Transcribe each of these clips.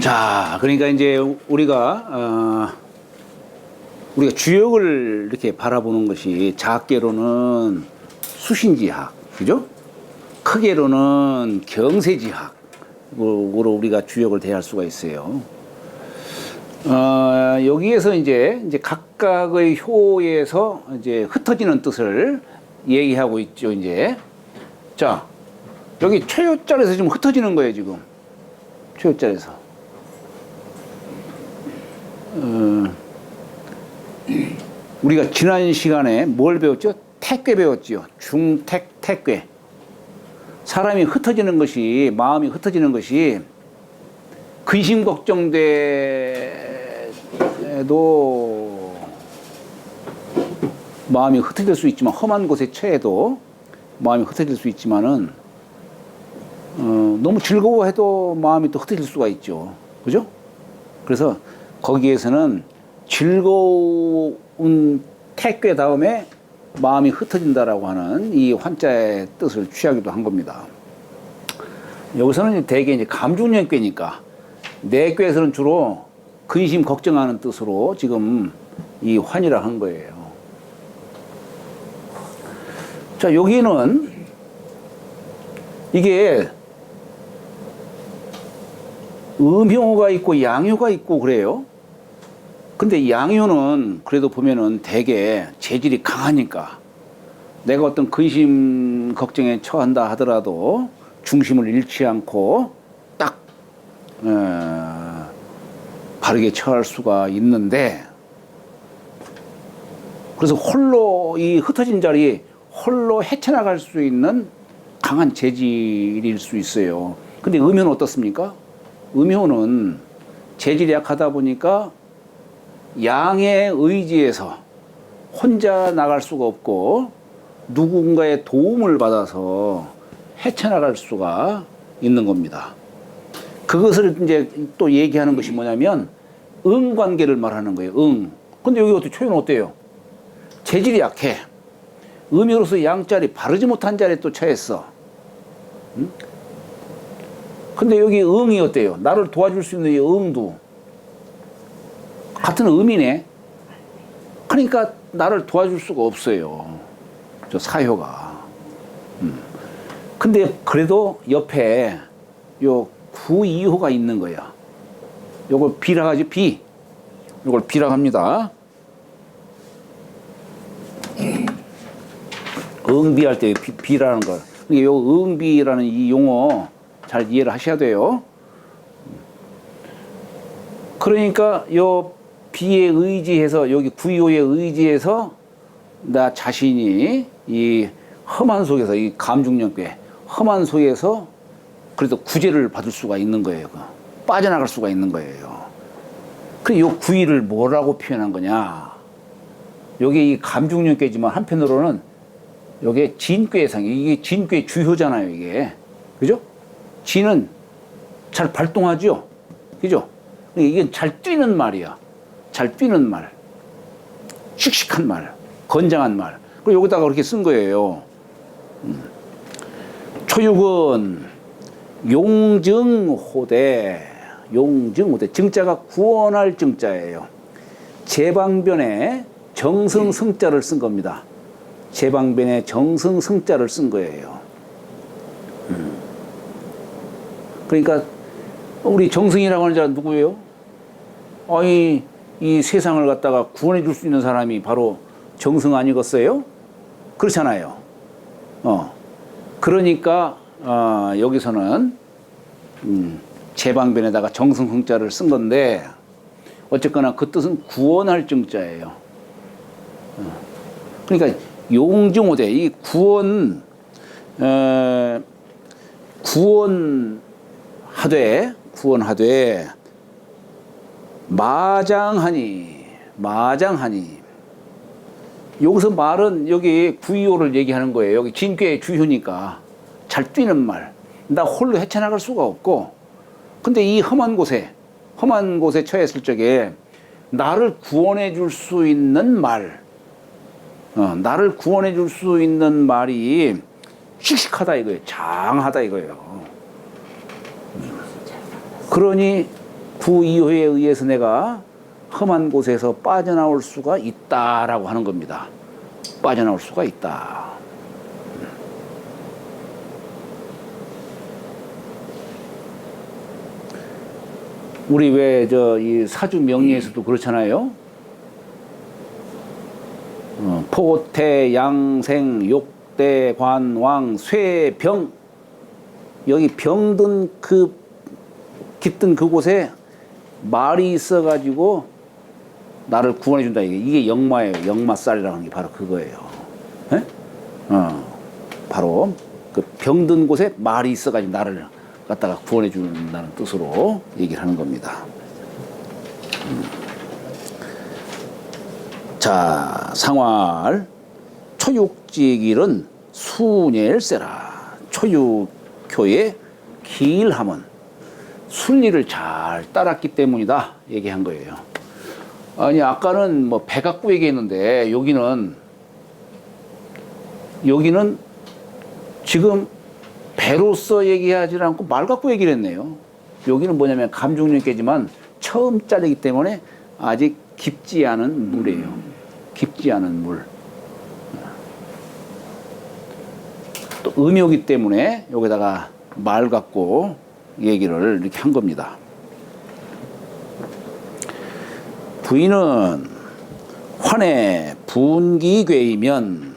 자, 그러니까 이제 우리가 주역을 이렇게 바라보는 것이 작게로는 수신지학, 그죠? 크게로는 경세지학으로 우리가 주역을 대할 수가 있어요. 여기에서 이제 각각의 효에서 이제 흩어지는 뜻을 얘기하고 있죠, 이제. 자, 여기 최요짤에서 지금 흩어지는 거예요, 지금. 최요짤에서. 우리가 지난 시간에 뭘 배웠죠? 택괴 배웠죠. 중택, 택괴. 사람이 흩어지는 것이, 마음이 흩어지는 것이 근심 걱정돼도 마음이 흩어질 수 있지만, 험한 곳에 처해도 마음이 흩어질 수 있지만은 너무 즐거워해도 마음이 또 흩어질 수가 있죠. 그죠? 그래서 거기에서는 즐거운 택괴 다음에 마음이 흩어진다라고 하는 이 환자의 뜻을 취하기도 한 겁니다. 여기서는 대개 이제 감중연괴니까 내괴에서는 주로 근심 걱정하는 뜻으로 지금 이 환이라 한 거예요. 자, 여기는 이게 음효가 있고 양효가 있고 그래요. 근데 양효는 그래도 보면은 되게 재질이 강하니까 내가 어떤 근심 걱정에 처한다 하더라도 중심을 잃지 않고 딱 바르게 처할 수가 있는데, 그래서 홀로 이 흩어진 자리에 홀로 헤쳐나갈 수 있는 강한 재질일 수 있어요. 근데 음효는 어떻습니까? 음효는 재질이 약하다 보니까 양의 의지에서 혼자 나갈 수가 없고 누군가의 도움을 받아서 헤쳐나갈 수가 있는 겁니다. 그것을 이제 또 얘기하는 것이 뭐냐면 응관계를 말하는 거예요. 응. 근데 여기 어떻게 초연 어때요? 재질이 약해. 음효로서 양자리 바르지 못한 자리에 또 처했어. 응? 근데 여기 응이 어때요? 나를 도와줄 수 있는 이 응도 같은 음이네. 그러니까 나를 도와줄 수가 없어요, 저 사효가. 근데 그래도 옆에 요 구이호가 있는 거야. 요걸 비라 하지, 비. 요걸 비라 합니다. 응비할 때 비라는 거. 그러니까 요 응비라는 이 용어 잘 이해를 하셔야 돼요. 그러니까 요 비에 의지해서, 여기 구이호에 의지해서 나 자신이 이 험한 속에서, 이 감중연괴 험한 속에서 그래도 구제를 받을 수가 있는 거예요. 빠져나갈 수가 있는 거예요. 그 요 구이를 뭐라고 표현한 거냐? 요게 이 감중연괴지만 한편으로는 요게 진괴상, 이게 진괴 주효잖아요, 이게. 그죠? 진은 잘 발동하죠? 그죠? 이게 잘 뛰는 말이야. 잘 뛰는 말, 씩씩한 말, 건장한 말. 그리고 여기다가 그렇게 쓴 거예요. 초육은 용증호대, 용증호대. 증자가 구원할 증자예요. 제방변에 정승승자를 쓴 겁니다. 제방변에 정승승자를 쓴 거예요. 그러니까 우리 정승이라고 하는 자는 누구예요? 아니, 이 세상을 갖다가 구원해 줄 수 있는 사람이 바로 정승 아니겠어요? 그렇잖아요. 그러니까 여기서는 제방변에다가 정승흥자를 쓴 건데, 어쨌거나 그 뜻은 구원할 증자예요. 그러니까 용증호대, 이 구원하되 마장하니. 여기서 말은 여기 구이호를 얘기하는 거예요. 여기 진괴의 주효니까 잘 뛰는 말. 나 홀로 헤쳐나갈 수가 없고, 근데 이 험한 곳에 처했을 적에 나를 구원해 줄 수 있는 말, 나를 구원해 줄 수 있는 말이 씩씩하다 이거예요. 장하다 이거예요. 그러니 구이호에 의해서 내가 험한 곳에서 빠져나올 수가 있다라고 하는 겁니다. 빠져나올 수가 있다. 우리 왜 이 사주 명리에서도 그렇잖아요. 포태, 양생, 욕대, 관왕, 쇠, 병. 여기 병든 깃든 그곳에 말이 있어가지고 나를 구원해준다. 이게 역마예요. 역마살이라는 게 바로 그거예요. 에? 바로 그 병든 곳에 말이 있어가지고 나를 갖다가 구원해준다는 뜻으로 얘기를 하는 겁니다. 자, 상활. 초육지길은 수녀일세라. 초육효의 길함은 순리를 잘 따랐기 때문이다. 얘기한 거예요. 아니, 아까는 뭐 배 갖고 얘기했는데, 여기는 지금 배로서 얘기하지 않고 말 갖고 얘기를 했네요. 여기는 뭐냐면 감중력계지만 처음 자르기 때문에 아직 깊지 않은 물이에요. 깊지 않은 물. 또 음요기 때문에 여기다가 말 갖고 얘기를 이렇게 한 겁니다. 부인은 환해 분기괴이면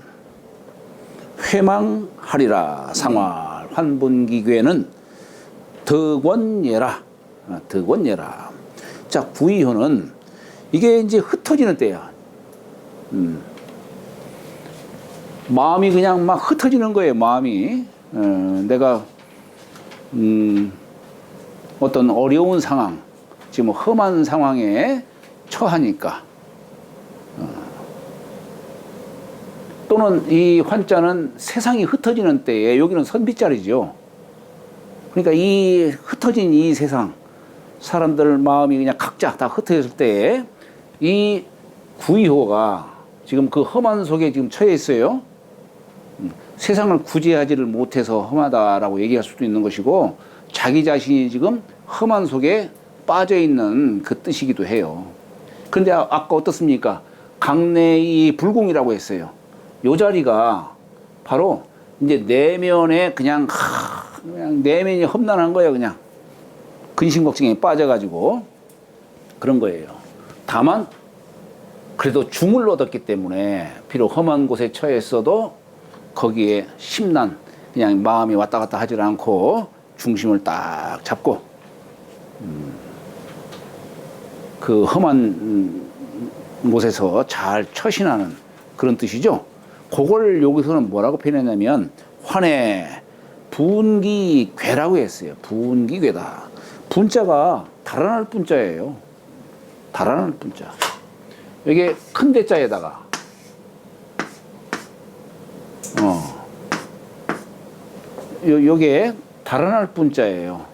회망하리라. 상활 환분기괴는 덕원예라. 덕원예라. 자, 구이효는 이게 이제 흩어지는 때야. 마음이 그냥 막 흩어지는 거예요. 마음이. 내가 어떤 어려운 상황, 지금 험한 상황에 처하니까, 또는 이 환자는 세상이 흩어지는 때에, 여기는 선비자리죠. 그러니까 이 흩어진 이 세상, 사람들 마음이 그냥 각자 다 흩어졌을 때에 이 구이호가 지금 그 험한 속에 지금 처해 있어요. 세상을 구제하지를 못해서 험하다라고 얘기할 수도 있는 것이고, 자기 자신이 지금 험한 속에 빠져 있는 그 뜻이기도 해요. 그런데 아까 어떻습니까? 강내이 불공이라고 했어요. 요 자리가 바로 이제 내면에 그냥 내면이 험난한 거예요. 그냥 근심 걱정에 빠져가지고 그런 거예요. 다만 그래도 중을 얻었기 때문에 비록 험한 곳에 처했어도 거기에 심난, 그냥 마음이 왔다 갔다 하지 않고 중심을 딱 잡고 그 험한 곳에서 잘 처신하는 그런 뜻이죠. 그걸 여기서는 뭐라고 표현했냐면 환해 분기괴라고 했어요. 분기괴다. 분자가 달아날 분자예요. 달아날 분자. 이게 큰 대자에다가 요게 달아날 분자예요.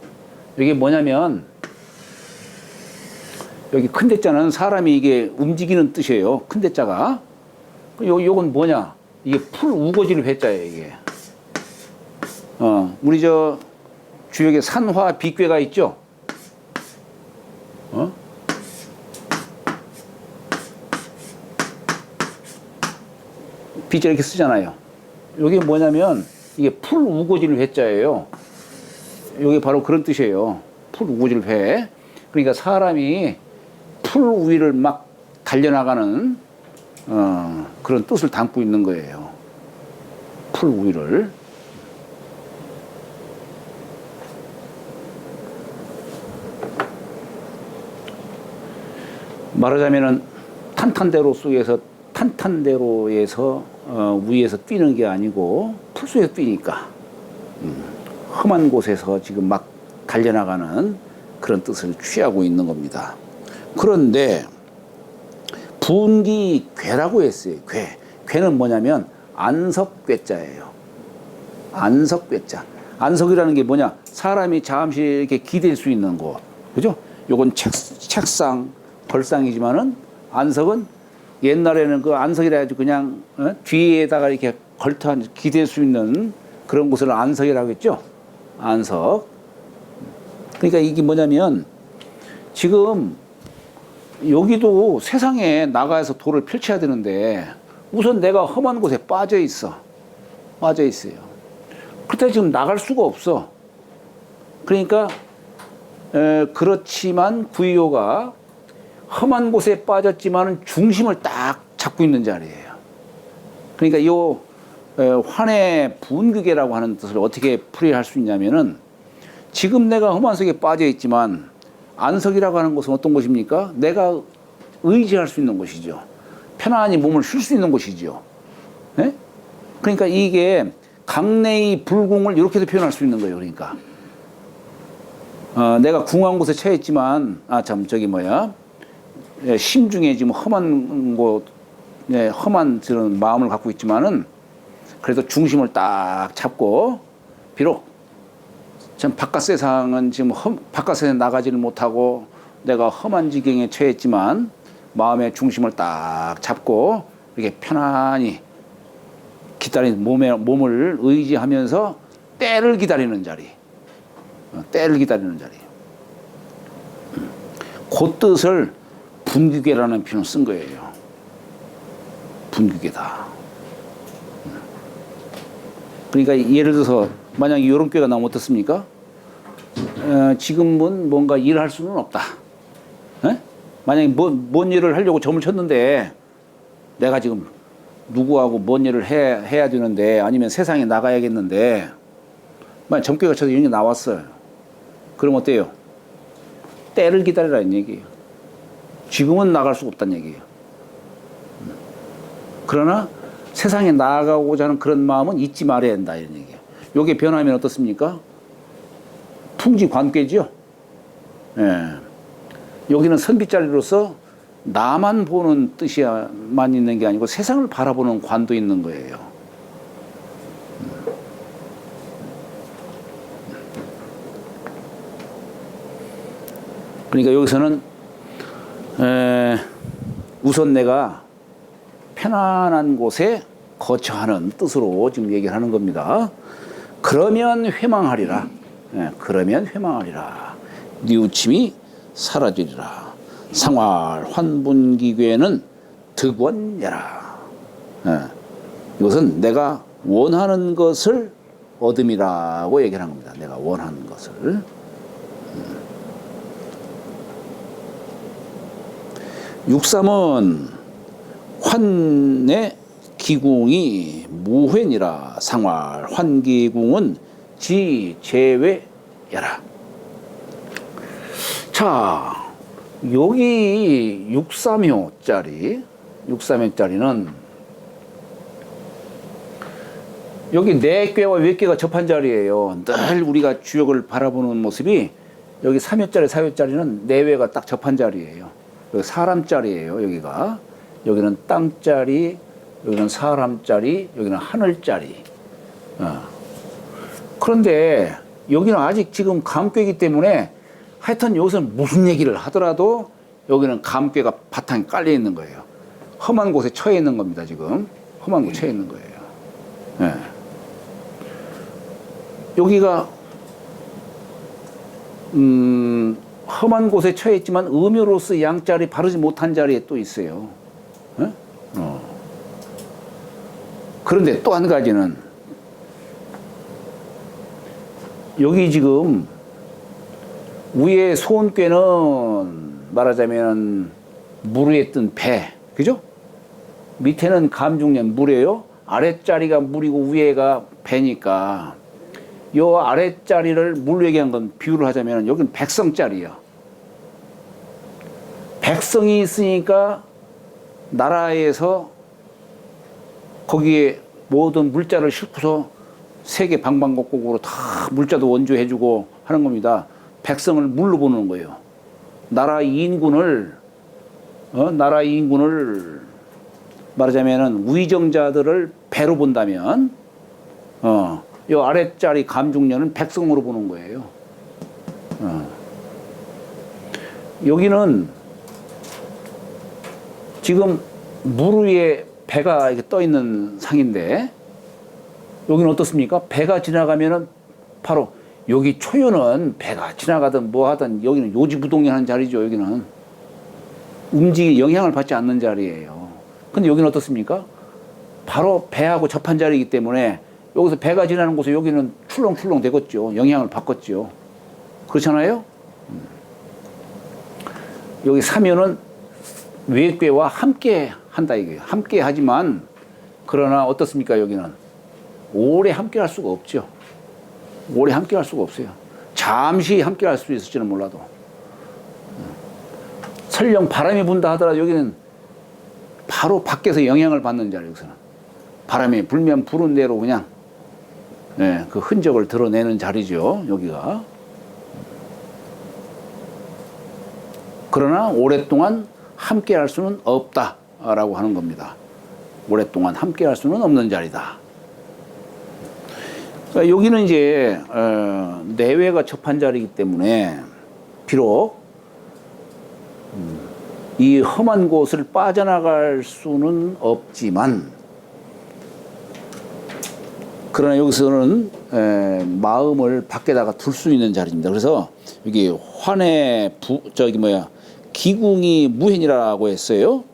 이게 뭐냐면 여기 큰 대자는 사람이 이게 움직이는 뜻이에요. 큰 대자가. 요건 뭐냐? 이게 풀 우거질 회자예요, 이게. 우리 주역에 산화 비괴가 있죠? 비자 이렇게 쓰잖아요. 이게 뭐냐면 이게 풀 우거질 회자예요. 이게 바로 그런 뜻이에요. 풀 우거질 회. 그러니까 사람이 풀 위를 막 달려나가는 그런 뜻을 담고 있는 거예요. 풀 위를. 말하자면은 탄탄대로에서 위에서 뛰는 게 아니고 풀속에서 뛰니까 험한 곳에서 지금 막 달려나가는 그런 뜻을 취하고 있는 겁니다. 그런데 분기괴라고 했어요. 괴는 뭐냐면 안석괴자예요. 안석괴자. 안석이라는 게 뭐냐? 사람이 잠시 이렇게 기댈 수 있는 곳. 그죠? 요건 책상, 벌상이지만은 안석은 옛날에는 그 안석이라 해가지고 그냥 뒤에다가 이렇게 걸터 기댈 수 있는 그런 곳을 안석이라고 했죠. 안석. 그러니까 이게 뭐냐면 지금 여기도 세상에 나가서 도를 펼쳐야 되는데 우선 내가 험한 곳에 빠져 있어. 빠져 있어요. 그렇다 지금 나갈 수가 없어. 그러니까 그렇지만 구의호가 험한 곳에 빠졌지만 중심을 딱 잡고 있는 자리예요. 그러니까 이 환의 분극계라고 하는 뜻을 어떻게 풀이할 수 있냐면은 지금 내가 험한 속에 빠져 있지만 안석이라고 하는 것은 어떤 곳입니까? 내가 의지할 수 있는 곳이죠. 편안히 몸을 쉴 수 있는 곳이죠. 네? 그러니까 이게 강내의 불궁을 이렇게도 표현할 수 있는 거예요. 그러니까 내가 궁한 곳에 처해 있지만 심중에 지금 험한 곳, 험한 그런 마음을 갖고 있지만은 그래도 중심을 딱 잡고 비록 참 바깥 세상은 지금 바깥 세상에 나가지를 못하고 내가 험한 지경에 처했지만 마음의 중심을 딱 잡고 이렇게 편안히 기다리는 몸을 의지하면서 때를 기다리는 자리. 때를 기다리는 자리. 그 뜻을 분규계라는 표현을 쓴 거예요. 분규계다. 그러니까 예를 들어서 만약 이런 꾀가 나오면 어떻습니까? 지금은 뭔가 일을 할 수는 없다. 에? 만약에 뭔 일을 하려고 점을 쳤는데 내가 지금 누구하고 뭔 일을 해야 되는데 아니면 세상에 나가야겠는데 만약 점괘가 쳐서 이런 게 나왔어요. 그럼 어때요? 때를 기다리라는 얘기예요. 지금은 나갈 수가 없다는 얘기예요. 그러나 세상에 나아가고자 하는 그런 마음은 잊지 말아야 된다 이런 얘기예요. 요게 변하면 어떻습니까? 풍지관계죠. 예. 여기는 선비자리로서 나만 보는 뜻이만 있는 게 아니고 세상을 바라보는 관도 있는 거예요. 그러니까 여기서는 우선 내가 편안한 곳에 거처하는 뜻으로 지금 얘기를 하는 겁니다. 그러면 회망하리라. 그러면 회망하리라. 뉘우침이 사라지리라. 상활 환분기괴는 득원예라. 이것은 내가 원하는 것을 얻음이라고 얘기를 한 겁니다. 내가 원하는 것을. 육삼은 환의 기궁이 무회니라. 상활 환기궁은 지제외야라. 자, 여기 6삼효짜리는 여기 내꾀와 외꾀가 접한 자리예요. 늘 우리가 주역을 바라보는 모습이 여기 3효짜리, 4효짜리는 내외가 딱 접한 자리예요. 여기 사람짜리예요. 여기는 땅짜리, 여기는 사람짜리, 여기는 하늘짜리. 그런데 여기는 아직 지금 감꾀이기 때문에 하여튼 여기서는 무슨 얘기를 하더라도 여기는 감꾀가 바탕에 깔려 있는 거예요. 험한 곳에 처해 있는 겁니다. 지금 험한 곳에 처해 있는 거예요. 네. 여기가 험한 곳에 처해 있지만 음요로서 양자리 바르지 못한 자리에 또 있어요. 네? 그런데 또 한 가지는 여기 지금 위에 소원꾀는 말하자면 물 위에 뜬 배, 그죠? 밑에는 감중년 물이에요. 아랫자리가 물이고 위에가 배니까 요 아랫자리를 물로 얘기한 건 비유를 하자면 여기는 백성짜리야. 백성이 있으니까 나라에서 거기에 모든 물자를 싣고서 세계 방방곡곡으로 다 물자도 원조해주고 하는 겁니다. 백성을 물로 보는 거예요. 나라 인군을 말하자면은 위정자들을 배로 본다면 이 아랫자리 감중년은 백성으로 보는 거예요. 여기는 지금 물 위에 배가 이렇게 떠 있는 상인데 여기는 어떻습니까? 배가 지나가면은 바로 여기 초유는 배가 지나가든 뭐 하든 여기는 요지부동하는 자리죠. 여기는 영향을 받지 않는 자리예요. 근데 여기는 어떻습니까? 바로 배하고 접한 자리이기 때문에 여기서 배가 지나는 곳에 여기는 출렁출렁 되겠죠. 영향을 받겠죠. 그렇잖아요? 여기 사면은 외괴와 함께 한다 이거예요. 함께 하지만 그러나 어떻습니까? 여기는 오래 함께 할 수가 없죠. 오래 함께 할 수가 없어요. 잠시 함께 할 수 있을지는 몰라도. 설령 바람이 분다 하더라도 여기는 바로 밖에서 영향을 받는 자리, 여기서는. 바람이 불면 부는 대로 그냥, 예, 그 흔적을 드러내는 자리죠, 여기가. 그러나 오랫동안 함께 할 수는 없다라고 하는 겁니다. 오랫동안 함께 할 수는 없는 자리다. 그러니까 여기는 이제 내외가 접한 자리이기 때문에 비록 이 험한 곳을 빠져나갈 수는 없지만, 그러나 여기서는 마음을 밖에다가 둘 수 있는 자리입니다. 그래서 여기 환해 기궁이 무현이라고 했어요.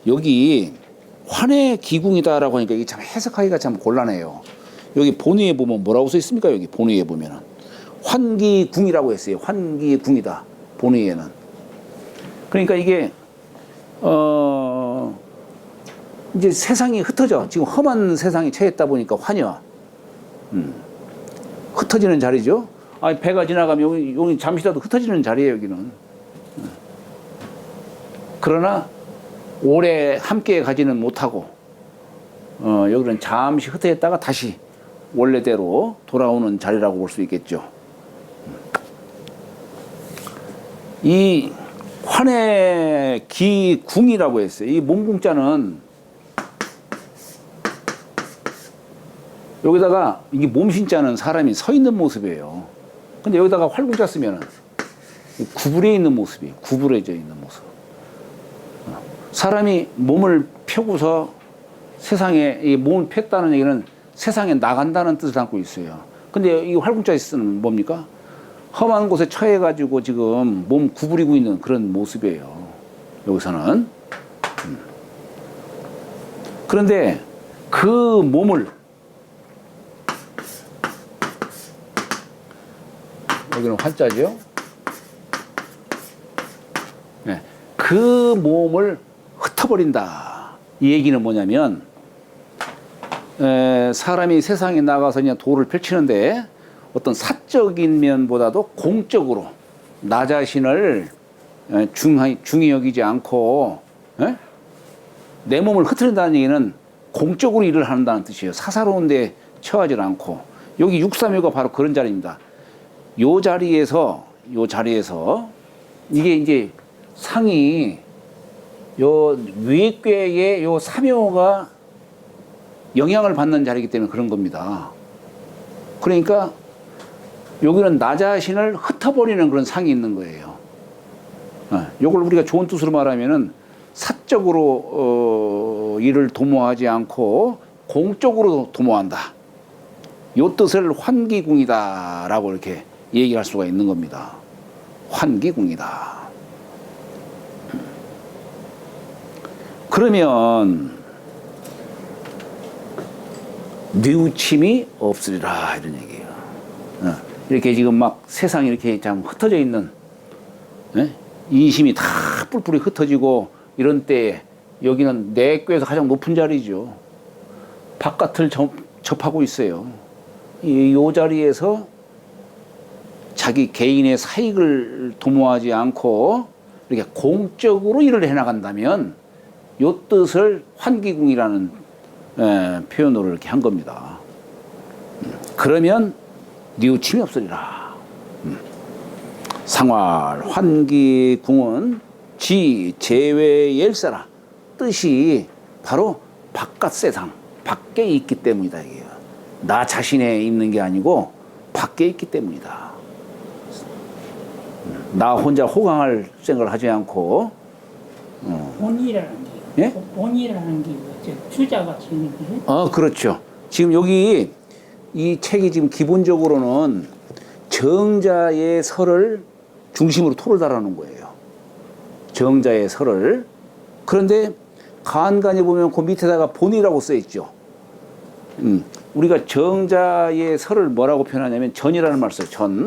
여기 환해 기궁이다라고 하니까 이게 참 해석하기가 참 곤란해요. 여기 본의에 보면 뭐라고 써 있습니까? 여기 본의에 보면은 환기궁이라고 했어요. 환기궁이다. 본의에는. 그러니까 이게 이제 세상이 흩어져. 지금 험한 세상에 처했다 보니까 환희와 흩어지는 자리죠. 아니, 배가 지나가면 여기 잠시라도 흩어지는 자리예요, 여기는. 그러나 오래 함께 가지는 못하고 여기는 잠시 흩어졌다가 다시 원래대로 돌아오는 자리라고 볼 수 있겠죠. 이 환해 기궁이라고 했어요. 이 몸궁자는 여기다가 이게 몸신자는 사람이 서 있는 모습이에요. 근데 여기다가 활궁자 쓰면은 구부려 있는 모습이에요. 구부러져 있는 모습. 사람이 몸을 펴고서 세상에 이 몸을 폈다는 얘기는 세상에 나간다는 뜻을 담고 있어요. 근데 이 활궁자에 쓰는 뭡니까? 험한 곳에 처해가지고 지금 몸 구부리고 있는 그런 모습이에요. 여기서는. 그런데 그 몸을 여기는 활자죠. 네. 그 몸을 흩어버린다. 이 얘기는 뭐냐면 사람이 세상에 나가서 그냥 도를 펼치는데 어떤 사적인 면보다도 공적으로 나 자신을 중히 여기지 않고 내 몸을 흐트린다는 얘기는 공적으로 일을 한다는 뜻이에요. 사사로운 데 처하지 않고. 여기 육삼유가 바로 그런 자리입니다. 요 자리에서 이게 이제 상이 요 위궤의 요 삼요가 영향을 받는 자리이기 때문에 그런 겁니다. 그러니까 여기는 나 자신을 흩어버리는 그런 상이 있는 거예요. 요걸 우리가 좋은 뜻으로 말하면은 사적으로 일을 도모하지 않고 공적으로 도모한다. 요 뜻을 환기궁이다라고 이렇게 얘기할 수가 있는 겁니다. 환기궁이다. 그러면 뉘우침이 없으리라 이런 얘기예요. 이렇게 지금 막 세상이 이렇게 참 흩어져 있는 인심이 다 뿔뿔이 흩어지고 이런 때에 여기는 내꾀에서 가장 높은 자리죠. 바깥을 접하고 있어요. 이 자리에서 자기 개인의 사익을 도모하지 않고 이렇게 공적으로 일을 해나간다면 요 뜻을 환기궁이라는 표현으로 이렇게 한 겁니다. 그러면 뉘우침이 없으리라. 상활 환기궁은 지 제외일세라. 뜻이 바로 바깥 세상, 밖에 있기 때문이다. 이게요. 나 자신에 있는 게 아니고 밖에 있기 때문이다. 나 혼자 호강할 생각을 하지 않고 본이라는 게, 예? 본이라는 게 주자가 있는 거예요? 그렇죠. 지금 여기 이 책이 지금 기본적으로는 정자의 설을 중심으로 토를 달아놓은 거예요. 정자의 설을. 그런데 간간히 보면 그 밑에다가 본이라고 써 있죠. 우리가 정자의 설을 뭐라고 표현하냐면 전이라는 말을 써요. 전.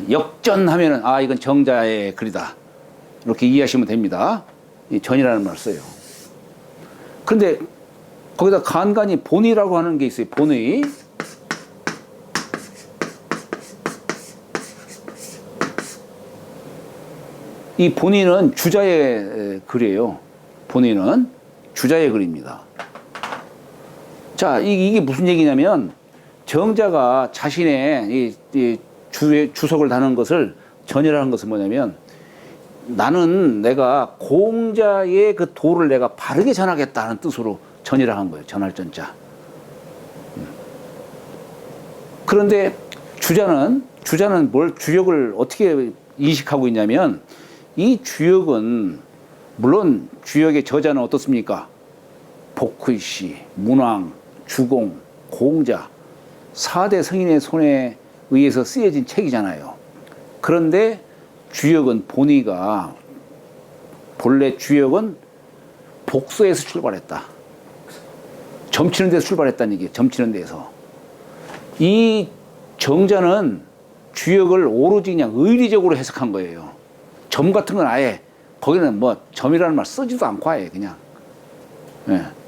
역전하면은 이건 정자의 글이다. 이렇게 이해하시면 됩니다. 이 전이라는 말을 써요. 그런데 거기다 간간히 본이라고 하는 게 있어요. 본의. 이 본의는 주자의 글이에요. 본의는 주자의 글입니다. 자, 이게 무슨 얘기냐면 정자가 자신의 이 주석을 다는 것을 전이라는 것은 뭐냐면 나는 내가 공자의 그 도를 내가 바르게 전하겠다는 뜻으로 전이라 한 거예요. 전할 전자. 그런데 주자는 뭘 주역을 어떻게 인식하고 있냐면 이 주역은 물론 주역의 저자는 어떻습니까? 복의씨, 문왕, 주공, 공자 4대 성인의 손에 의해서 쓰여진 책이잖아요. 그런데 주역은 본의가 본래 주역은 복서에서 출발했다. 점치는 데서 출발했다는 얘기예요. 점치는 데서. 이 정자는 주역을 오로지 그냥 의리적으로 해석한 거예요. 점 같은 건 아예 거기는 뭐 점이라는 말 쓰지도 않고 아예 그냥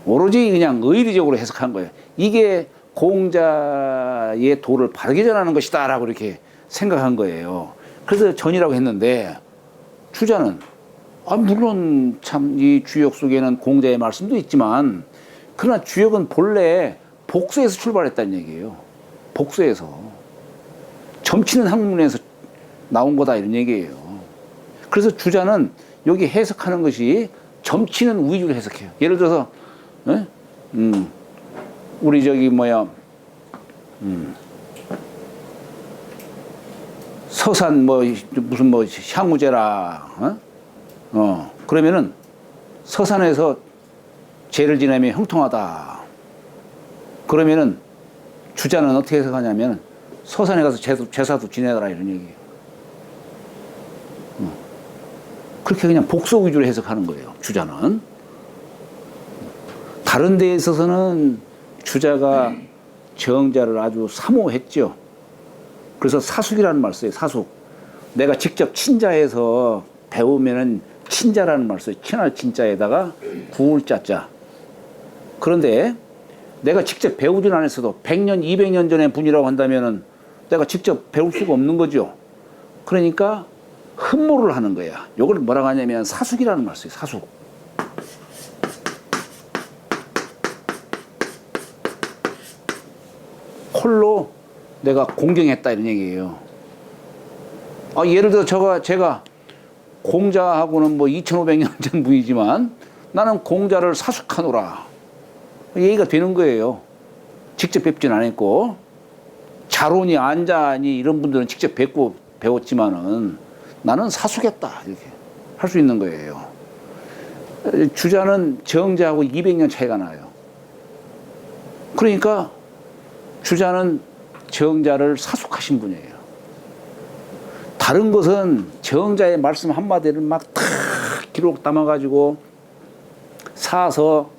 오로지 그냥 의리적으로 해석한 거예요. 이게 공자의 도를 바르게 전하는 것이다 라고 이렇게 생각한 거예요. 그래서 전이라고 했는데 주자는 물론 참 이 주역 속에는 공자의 말씀도 있지만 그러나 주역은 본래 복서에서 출발했다는 얘기예요. 복서에서 점치는 학문에서 나온 거다 이런 얘기예요. 그래서 주자는 여기 해석하는 것이 점치는 위주로 해석해요. 예를 들어서 우리 저기 서산 무슨 향후제라 그러면은 서산에서 제를 지내면 형통하다. 그러면은 주자는 어떻게 해석하냐면 서산에 가서 제사도 지내더라 이런 얘기예요. 그렇게 그냥 복서 위주로 해석하는 거예요. 주자는. 다른 데에 있어서는 주자가 정자를 아주 사모했죠. 그래서 사숙이라는 말 써요. 사숙. 내가 직접 친자에서 배우면은 친자라는 말 써요. 친할 친자에다가 구울 자자. 그런데 내가 직접 배우진 않았어도 100년, 200년 전의 분이라고 한다면은 내가 직접 배울 수가 없는 거죠. 그러니까 흠모를 하는 거야. 이걸 뭐라고 하냐면 사숙이라는 말 써요. 사숙. 홀로 내가 공경했다 이런 얘기예요. 예를 들어 제가 공자하고는 2500년 전 분이지만 나는 공자를 사숙하노라. 얘기가 되는 거예요. 직접 뵙진 않았고 자론이 안자니 이런 분들은 직접 뵙고 배웠지만은 나는 사숙했다 이렇게 할 수 있는 거예요. 주자는 정자하고 200년 차이가 나요. 그러니까 주자는 정자를 사숙하신 분이에요. 다른 것은 정자의 말씀 한마디를 막 탁 기록 담아가지고 사서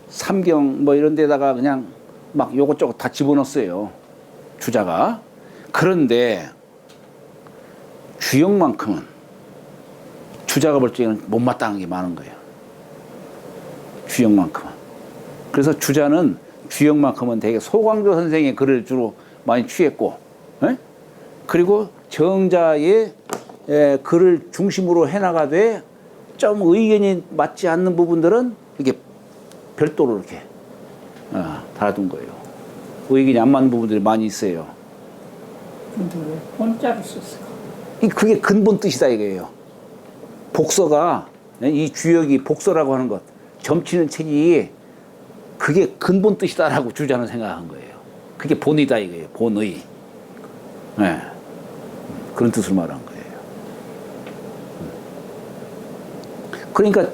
삼경 이런 데다가 그냥 막 요것저것 다 집어넣었어요. 주자가. 그런데 주역만큼은 주자가 볼 적에는 못마땅한 게 많은 거예요. 주역만큼은. 그래서 주자는 주역만큼은 되게 소광조 선생의 글을 주로 많이 취했고, 그리고 정자의 글을 중심으로 해나가되 좀 의견이 맞지 않는 부분들은 이렇게 별도로 이렇게 달아둔 거예요. 의견이 안 맞는 부분들이 많이 있어요. 근데 왜 혼자로 썼을까? 그게 근본 뜻이다 이거예요. 복서가 이 주역이 복서라고 하는 것, 점치는 책이 그게 근본 뜻이다라고 주자는 생각한 거예요. 그게 본이다 이거예요. 본의. 그런 뜻을 말한 거예요. 그러니까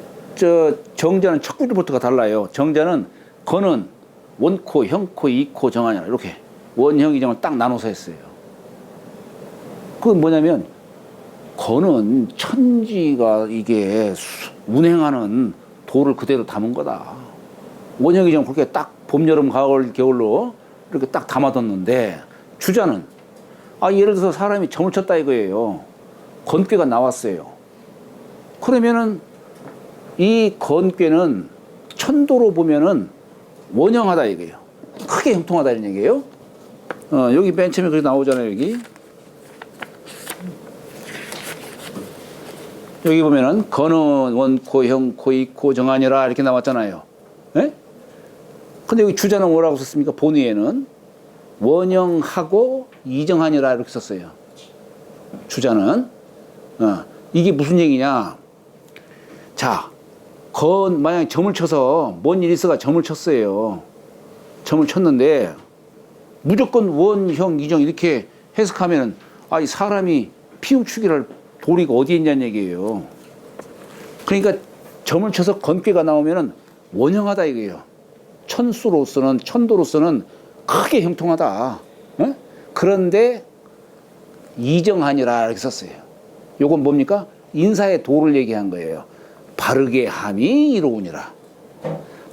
정자는 첫 구절부터가 달라요. 정자는 거는 원코, 형코, 이코 정하냐 이렇게 원형 이정을 딱 나눠서 했어요. 그건 뭐냐면 거는 천지가 이게 운행하는 도를 그대로 담은 거다. 원형 이정 그렇게 딱 봄, 여름, 가을, 겨울로 이렇게 딱 담아뒀는데 주자는 예를 들어서 사람이 점을 쳤다 이거예요. 건괴가 나왔어요. 그러면은 이 건괴는 천도로 보면은 원형하다 이거예요. 크게 형통하다 이런 얘기예요. 여기 맨 처음에 그렇게 나오잖아요. 여기 보면은 건은 원코, 형코, 이코 정하니라 이렇게 나왔잖아요. 예? 근데 여기 주자는 뭐라고 썼습니까? 본의에는 원형하고 이정하니라 이렇게 썼어요. 주자는. 이게 무슨 얘기냐? 자, 만약에 점을 쳐서 뭔 일이 있어가 점을 쳤어요. 점을 쳤는데 무조건 원형, 이정 이렇게 해석하면은 이 사람이 피우치기를 도리가 어디에 있냐는 얘기예요. 그러니까 점을 쳐서 건괴가 나오면은 원형하다 이거예요. 천도로서는 크게 형통하다. 그런데 이정하니라 이렇게 썼어요. 요건 뭡니까? 인사의 도를 얘기한 거예요. 바르게 함이 이로우니라.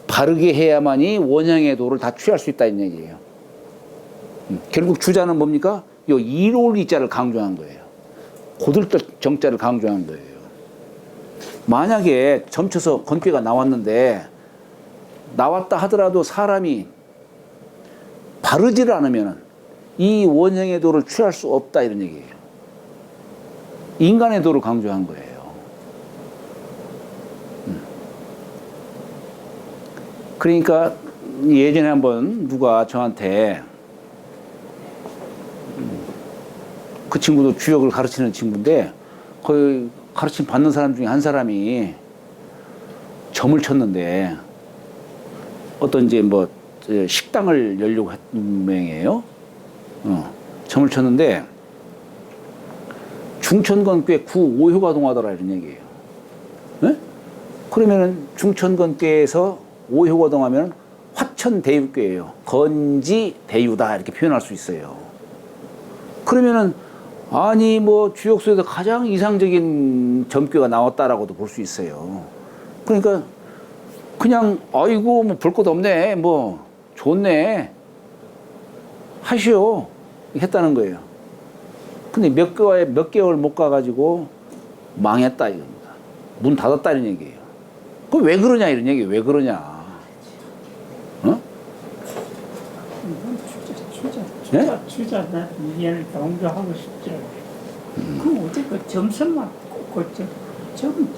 바르게 해야만이 원형의 도를 다 취할 수 있다 이 얘기예요. 결국 주자는 뭡니까? 요 이로울 이자를 강조한 거예요. 고들적 정자를 강조한 거예요. 만약에 점쳐서 건괴가 나왔다 하더라도 사람이 바르지를 않으면 이 원형의 도를 취할 수 없다 이런 얘기예요. 인간의 도를 강조한 거예요. 그러니까 예전에 한번 누가 저한테 그 친구도 주역을 가르치는 친구인데 거의 가르침 받는 사람 중에 한 사람이 점을 쳤는데 어떤 이제 뭐 식당을 열려고 했던 모양이에요. 점을 쳤는데 중천건괴 구오효가동하더라 이런 얘기예요. 네? 그러면은 중천건괴에서 오효가동하면 화천대유괴예요. 건지대유다 이렇게 표현할 수 있어요. 그러면은 뭐 주역수에서 가장 이상적인 점괘가 나왔다라고도 볼 수 있어요. 그러니까 그냥 아이고 뭐 볼 것 없네 뭐 좋네 하시오 했다는 거예요. 근데 몇 개월 못 가가지고 망했다 이겁니다. 문 닫았다 이런 얘기예요. 그럼 왜 그러냐 이런 얘기예요. 왜 그러냐? 주자 나 이해를 강조하고 싶죠. 그럼 어디 그 점선만 꼭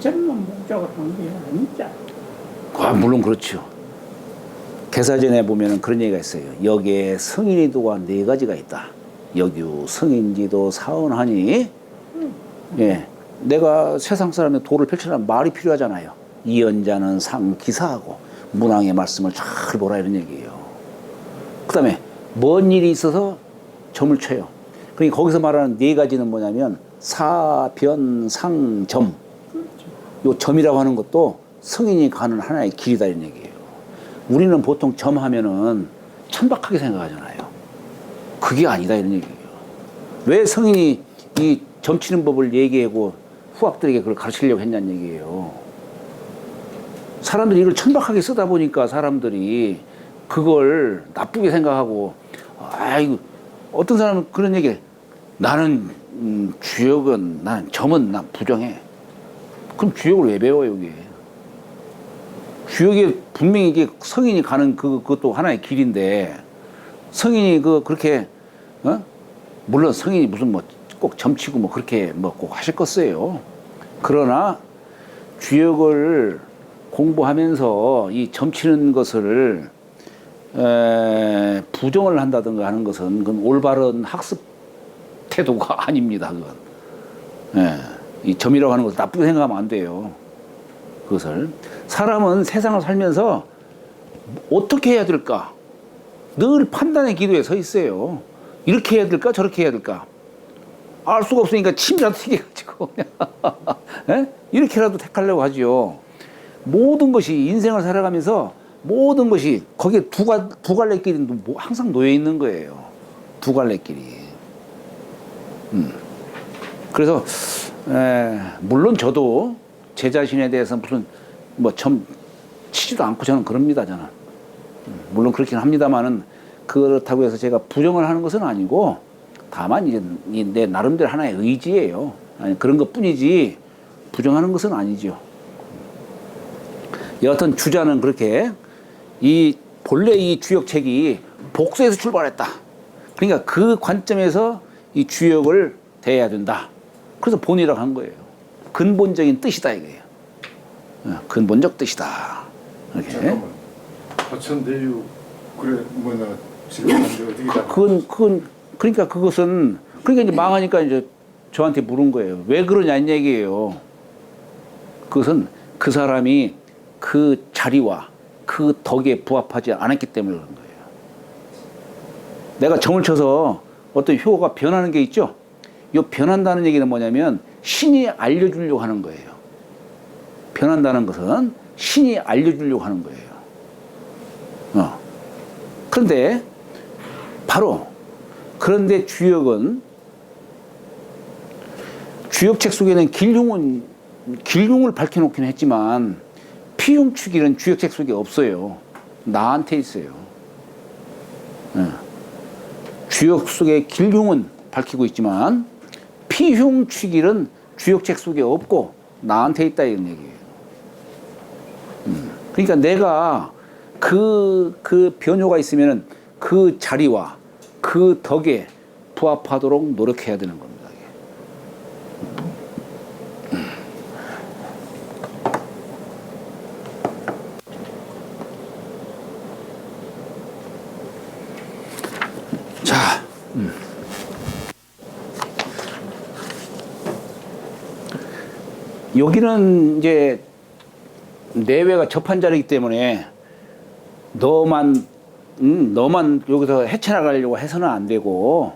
점만 목적으로 한 게 아니죠. 물론 그렇죠. 개사전에 보면은 그런 얘기가 있어요. 여기에 성인이 도가 4가지가 있다. 여규 성인지도 사언하니 예, 내가 세상 사람의 도를 펼치려면 말이 필요하잖아요. 이연자는 상기사하고 문왕의 말씀을 잘 보라 이런 얘기예요. 그 다음에 뭔 일이 있어서 점을 쳐요. 그러니까 거기서 말하는 4가지는 뭐냐면 사변상점. 요 점이라고 하는 것도 성인이 가는 하나의 길이다 이런 얘기예요. 우리는 보통 점하면은 천박하게 생각하잖아요. 그게 아니다 이런 얘기예요. 왜 성인이 이 점치는 법을 얘기하고 후학들에게 그걸 가르치려고 했냐는 얘기예요. 사람들이 이걸 천박하게 쓰다 보니까 사람들이 그걸 나쁘게 생각하고 아이고 어떤 사람은 그런 얘기를 나는 주역은 나는 점은 난 부정해. 그럼 주역을 왜 배워 여기에? 주역에 분명히 이게 성인이 가는 그것도 하나의 길인데 성인이 그렇게 물론 성인이 무슨 뭐 꼭 점치고 뭐 그렇게 뭐 꼭 하실 것이에요. 그러나 주역을 공부하면서 이 점치는 것을 부정을 한다든가 하는 것은 그건 올바른 학습 태도가 아닙니다. 그건. 이 점이라고 하는 것을 나쁘게 생각하면 안 돼요. 그것을. 사람은 세상을 살면서 어떻게 해야 될까? 늘 판단의 기도에 서 있어요. 이렇게 해야 될까? 저렇게 해야 될까? 알 수가 없으니까 침이라도 튀겨가지고 이렇게라도 택하려고 하죠. 모든 것이 인생을 살아가면서 모든 것이 거기에 두 갈래길이 항상 놓여 있는 거예요. 두 갈래길이. 그래서 물론 저도 제 자신에 대해서 무슨 뭐 점 치지도 않고 저는 그럽니다. 저는 물론 그렇긴 합니다만은 그렇다고 해서 제가 부정을 하는 것은 아니고 다만 이제 내 나름대로 하나의 의지예요. 아니, 그런 것뿐이지 부정하는 것은 아니죠. 여하튼 주자는 그렇게 본래 이 주역책이 복수에서 출발했다. 그러니까 그 관점에서 이 주역을 대해야 된다. 그래서 본이라고 한 거예요. 근본적인 뜻이다 이거예요. 근본적 뜻이다. 이렇게. 화천대유 그래 뭐나 지금인데 어떻게 다 그러니까 그것은 그러니까 이제 망하니까 이제 저한테 물은 거예요. 왜 그러냐 이 얘기예요. 그것은 그 사람이 그 자리와 그 덕에 부합하지 않았기 때문에 그런 거예요. 내가 점을 쳐서 어떤 효가 변하는 게 있죠. 이 변한다는 얘기는 뭐냐면 신이 알려주려고 하는 거예요. 변한다는 것은 신이 알려주려고 하는 거예요. 그런데 그런데 주역은 주역책 속에는 길흉을 밝혀놓긴 했지만 피흉축일은 주역책 속에 없어요. 나한테 있어요. 주역 속에 길흉은 밝히고 있지만 피흉축일은 주역책 속에 없고 나한테 있다 이런 얘기예요. 그러니까 내가 그 변효가 있으면은 그 자리와 그 덕에 부합하도록 노력해야 되는 겁니다. 자, 여기는 이제 내외가 접한 자리이기 때문에 너만 여기서 헤쳐나가려고 해서는 안 되고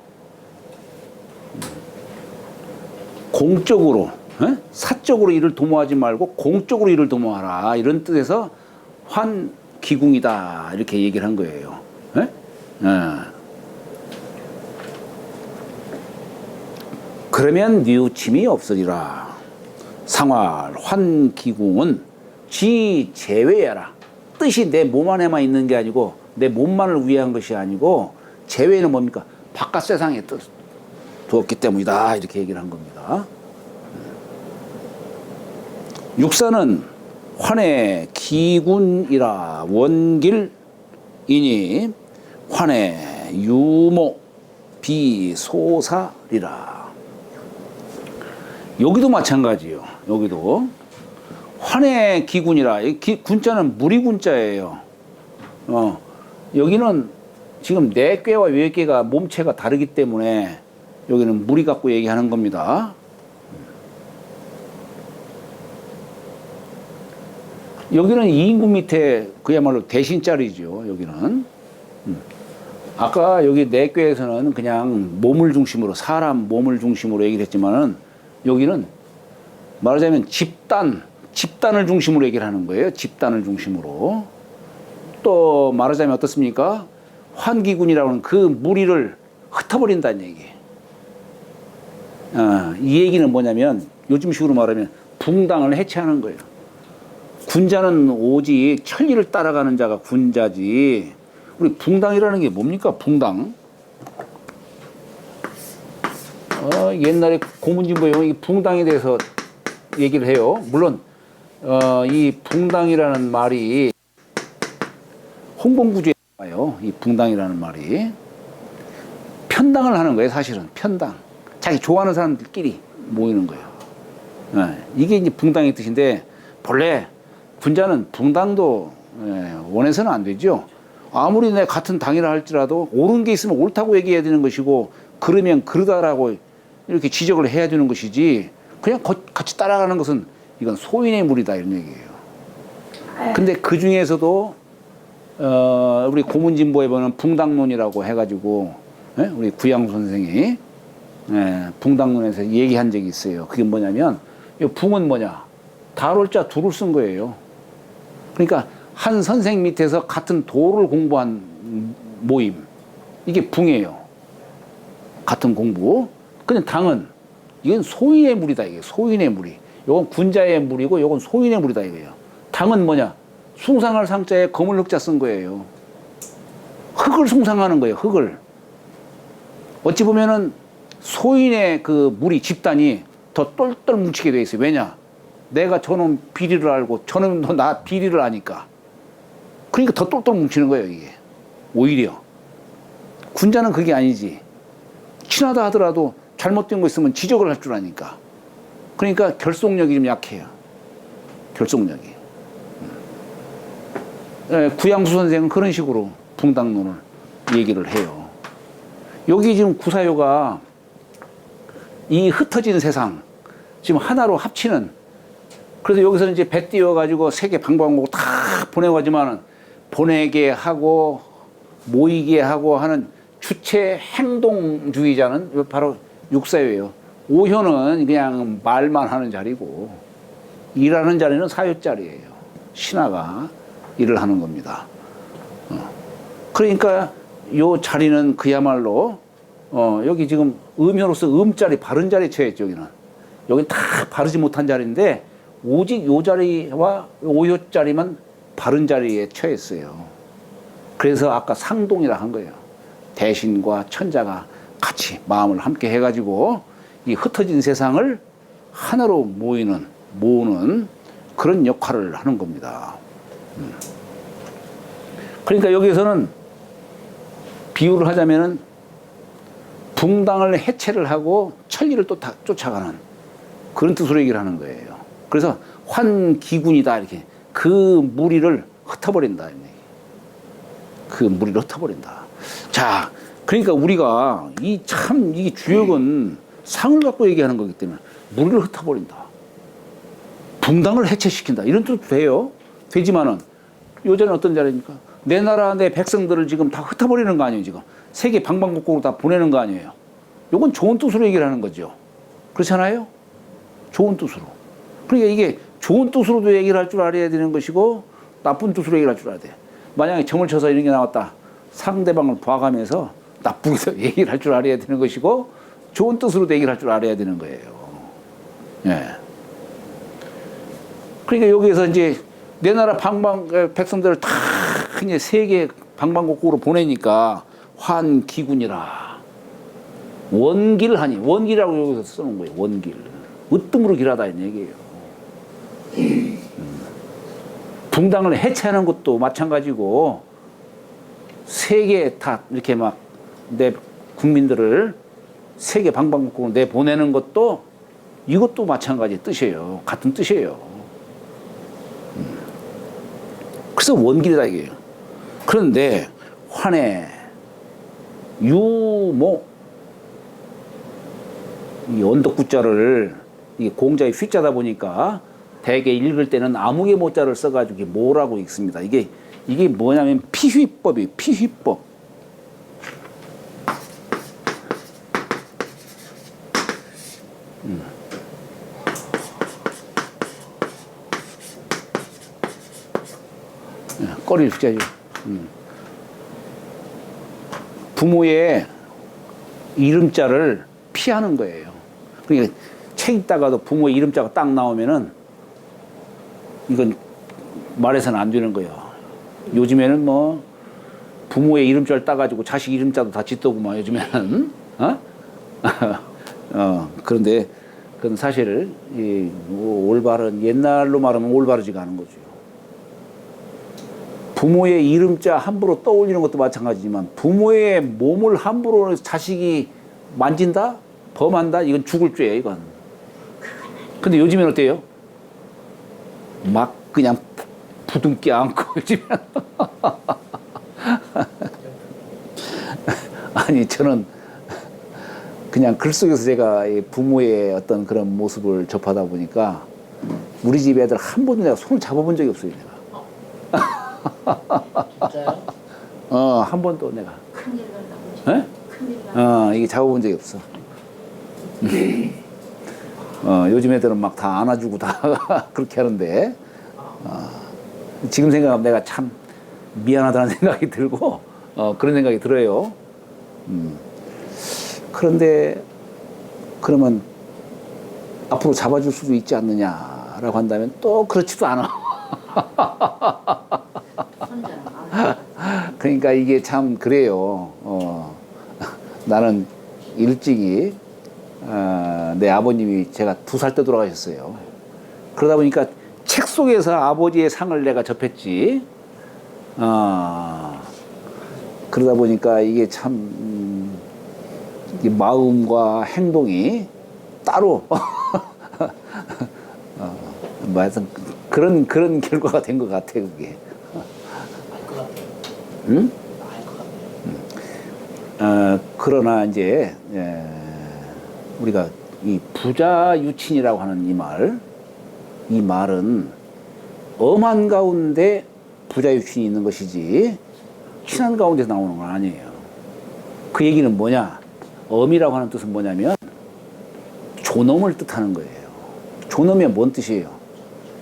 공적으로 사적으로 일을 도모하지 말고 공적으로 일을 도모하라 이런 뜻에서 환기궁이다 이렇게 얘기를 한 거예요. 그러면 뉘우침이 없으리라. 상활 환기궁은 지 제외야라. 뜻이 내 몸 안에만 있는 게 아니고 내 몸만을 위한 것이 아니고 제외는 뭡니까? 바깥 세상에 뜻 두었기 때문이다 이렇게 얘기를 한 겁니다. 육사는 환의 기군이라 원길이니 환의 유모 비소사리라. 여기도 마찬가지예요. 여기도 환의 기군이라. 군자는 무리군자예요. 여기는 지금 내꾀와 외꾀가 몸체가 다르기 때문에 여기는 무리 갖고 얘기하는 겁니다. 여기는 이인군 밑에 그야말로 대신자리죠. 여기는. 아까 여기 내꾀에서는 그냥 몸을 중심으로 사람 몸을 중심으로 얘기를 했지만은 여기는 말하자면 집단을 중심으로 얘기를 하는 거예요. 집단을 중심으로. 또 말하자면 어떻습니까? 환기군이라고 하는 그 무리를 흩어버린다는 얘기. 이 얘기는 뭐냐면 요즘식으로 말하면 붕당을 해체하는 거예요. 군자는 오직 천리를 따라가는 자가 군자지. 우리 붕당이라는 게 뭡니까? 붕당. 옛날에 고문진보에 보면 이 붕당에 대해서 얘기를 해요. 물론 이 붕당이라는 말이 홍범구주에 나와요. 이 붕당이라는 말이 편당을 하는 거예요. 사실은 편당. 자기 좋아하는 사람들끼리 모이는 거예요. 이게 이제 붕당의 뜻인데 본래 군자는 붕당도 원해서는 안 되죠. 아무리 내 같은 당이라 할지라도 옳은 게 있으면 옳다고 얘기해야 되는 것이고 그러면 그러다라고 이렇게 지적을 해야 되는 것이지 그냥 같이 따라가는 것은 이건 소인의 무리다 이런 얘기예요. 근데 그 중에서도 우리 고문진보에 보면 붕당론이라고 해가지고 우리 구양 선생이 붕당론에서 얘기한 적이 있어요. 그게 뭐냐면 이 붕은 뭐냐? 다룰 자 두를 쓴 거예요. 그러니까 한 선생 밑에서 같은 도를 공부한 모임. 이게 붕이에요. 같은 공부. 근데 당은 이건 소인의 물이다. 이게 소인의 물이. 요건 군자의 물이고 요건 소인의 물이다 이거예요. 당은 뭐냐? 숭상할 상자에 검을 흑자 쓴 거예요. 흙을 숭상하는 거예요. 흙을. 어찌 보면은 소인의 그 물이 집단이 더 똘똘 뭉치게 돼 있어요. 왜냐? 내가 저놈 비리를 알고 저놈도 나 비리를 아니까. 그러니까 더 똘똘 뭉치는 거예요. 이게. 오히려. 군자는 그게 아니지. 친하다 하더라도 잘못된 거 있으면 지적을 할 줄 아니까. 그러니까 결속력이 좀 약해요. 결속력이. 구양수 선생은 그런 식으로 붕당론을 얘기를 해요. 여기 지금 구사요가 이 흩어진 세상 지금 하나로 합치는, 그래서 여기서는 이제 배 띄워가지고 세계 방방곡곡 다 보내가지만은 보내게 하고 모이게 하고 하는 주체 행동주의자는 바로 육사요예요. 오효는 그냥 말만 하는 자리고 일하는 자리는 사요 자리예요. 신하가 일을 하는 겁니다. 그러니까 요 자리는 그야말로 여기 지금 음효로서 음자리 바른 자리에 처했죠. 여기는 다 바르지 못한 자리인데 오직 요 자리와 오효 자리만 바른 자리에 처했어요. 그래서 아까 상동이라 한 거예요. 대신과 천자가 같이 마음을 함께 해가지고 이 흩어진 세상을 하나로 모으는 그런 역할을 하는 겁니다. 그러니까 여기에서는 비유를 하자면은 붕당을 해체를 하고 천리를 또 쫓아가는 그런 뜻으로 얘기를 하는 거예요. 그래서 환기군이다 이렇게 그 무리를 흩어버린다. 그 무리를 흩어버린다. 자, 그러니까 우리가 이 주역은 상을 갖고 얘기하는 거기 때문에 무리를 흩어버린다. 붕당을 해체시킨다. 이런 뜻도 돼요. 되지만은 요새는 어떤 자리입니까? 내 나라 내 백성들을 지금 다 흩어버리는 거 아니에요. 지금 세계 방방곡곡으로 다 보내는 거 아니에요. 요건 좋은 뜻으로 얘기를 하는 거죠. 그렇잖아요. 좋은 뜻으로. 그러니까 이게 좋은 뜻으로도 얘기를 할 줄 알아야 되는 것이고 나쁜 뜻으로 얘기를 할 줄 알아야 돼. 만약에 점을 쳐서 이런 게 나왔다. 상대방을 봐가면서 나쁘게 얘기를 할 줄 알아야 되는 것이고 좋은 뜻으로도 얘기를 할 줄 알아야 되는 거예요. 예. 그러니까 여기에서 이제 내 나라 백성들을 다 그냥 세계 방방곡곡으로 보내니까 환기군이라 원길하니 원길이라고 여기서 써놓은 거예요. 원길. 으뜸으로 길하다 이 얘기예요. 붕당을 해체하는 것도 마찬가지고 세계 다 이렇게 막 내 국민들을 세계 방방곡곡으로 내보내는 것도 이것도 마찬가지 뜻이에요. 같은 뜻이에요. 그래서 원길이다 이게요. 그런데 환해, 유모 이 언덕구자를 이게 공자의 휘자다 보니까 대개 읽을 때는 아무개 모자를 써가지고 뭐라고 읽습니다. 이게 뭐냐면 피휘법이에요. 피휘법. 꺼리를 휘자죠. 부모의 이름자를 피하는 거예요. 그러니까 책 읽다가도 부모의 이름자가 딱 나오면은 이건 말해서는 안 되는 거예요. 요즘에는 뭐 부모의 이름자를 따가지고 자식 이름자도 다 짓더구만 요즘에는. 그런데 그건 사실 올바른 옛날로 말하면 올바르지가 않은 거죠. 부모의 이름자 함부로 떠올리는 것도 마찬가지지만 부모의 몸을 함부로 자식이 만진다? 범한다? 이건 죽을 죄예요, 이건. 근데 요즘엔 어때요? 막 그냥 부둥켜 안고 요즘엔. 아니, 저는 그냥 글 속에서 제가 부모의 어떤 그런 모습을 접하다 보니까 우리 집 애들 한 번도 내가 손을 잡아본 적이 없어요, 내가. 진짜요? 한 번도 내가. 큰일 간다고. 큰일 이게 잡아본 적이 없어. 요즘 애들은 막 다 안아주고 다 그렇게 하는데, 지금 생각하면 내가 참 미안하다는 생각이 들고 그런 생각이 들어요. 그런데 그러면 앞으로 잡아줄 수도 있지 않느냐라고 한다면 또 그렇지도 않아. 혼자는 안 그러니까 이게 참 그래요. 나는 일찍이 내 아버님이 제가 2살 때 돌아가셨어요. 그러다 보니까 책 속에서 아버지의 상을 내가 접했지. 그러다 보니까 이게 참 이 마음과 행동이 따로 뭐 하여튼 그런 결과가 된 것 같아 그게. 알것 같아요. 응? 알것 같아요. 그러나 이제 우리가 이 부자 유친이라고 하는 이 말은 엄한 가운데 부자 유친이 있는 것이지 친한 가운데서 나오는 건 아니에요. 그 얘기는 뭐냐? 엄이라고 하는 뜻은 뭐냐면 존엄을 뜻하는 거예요. 존엄이 뭔 뜻이에요?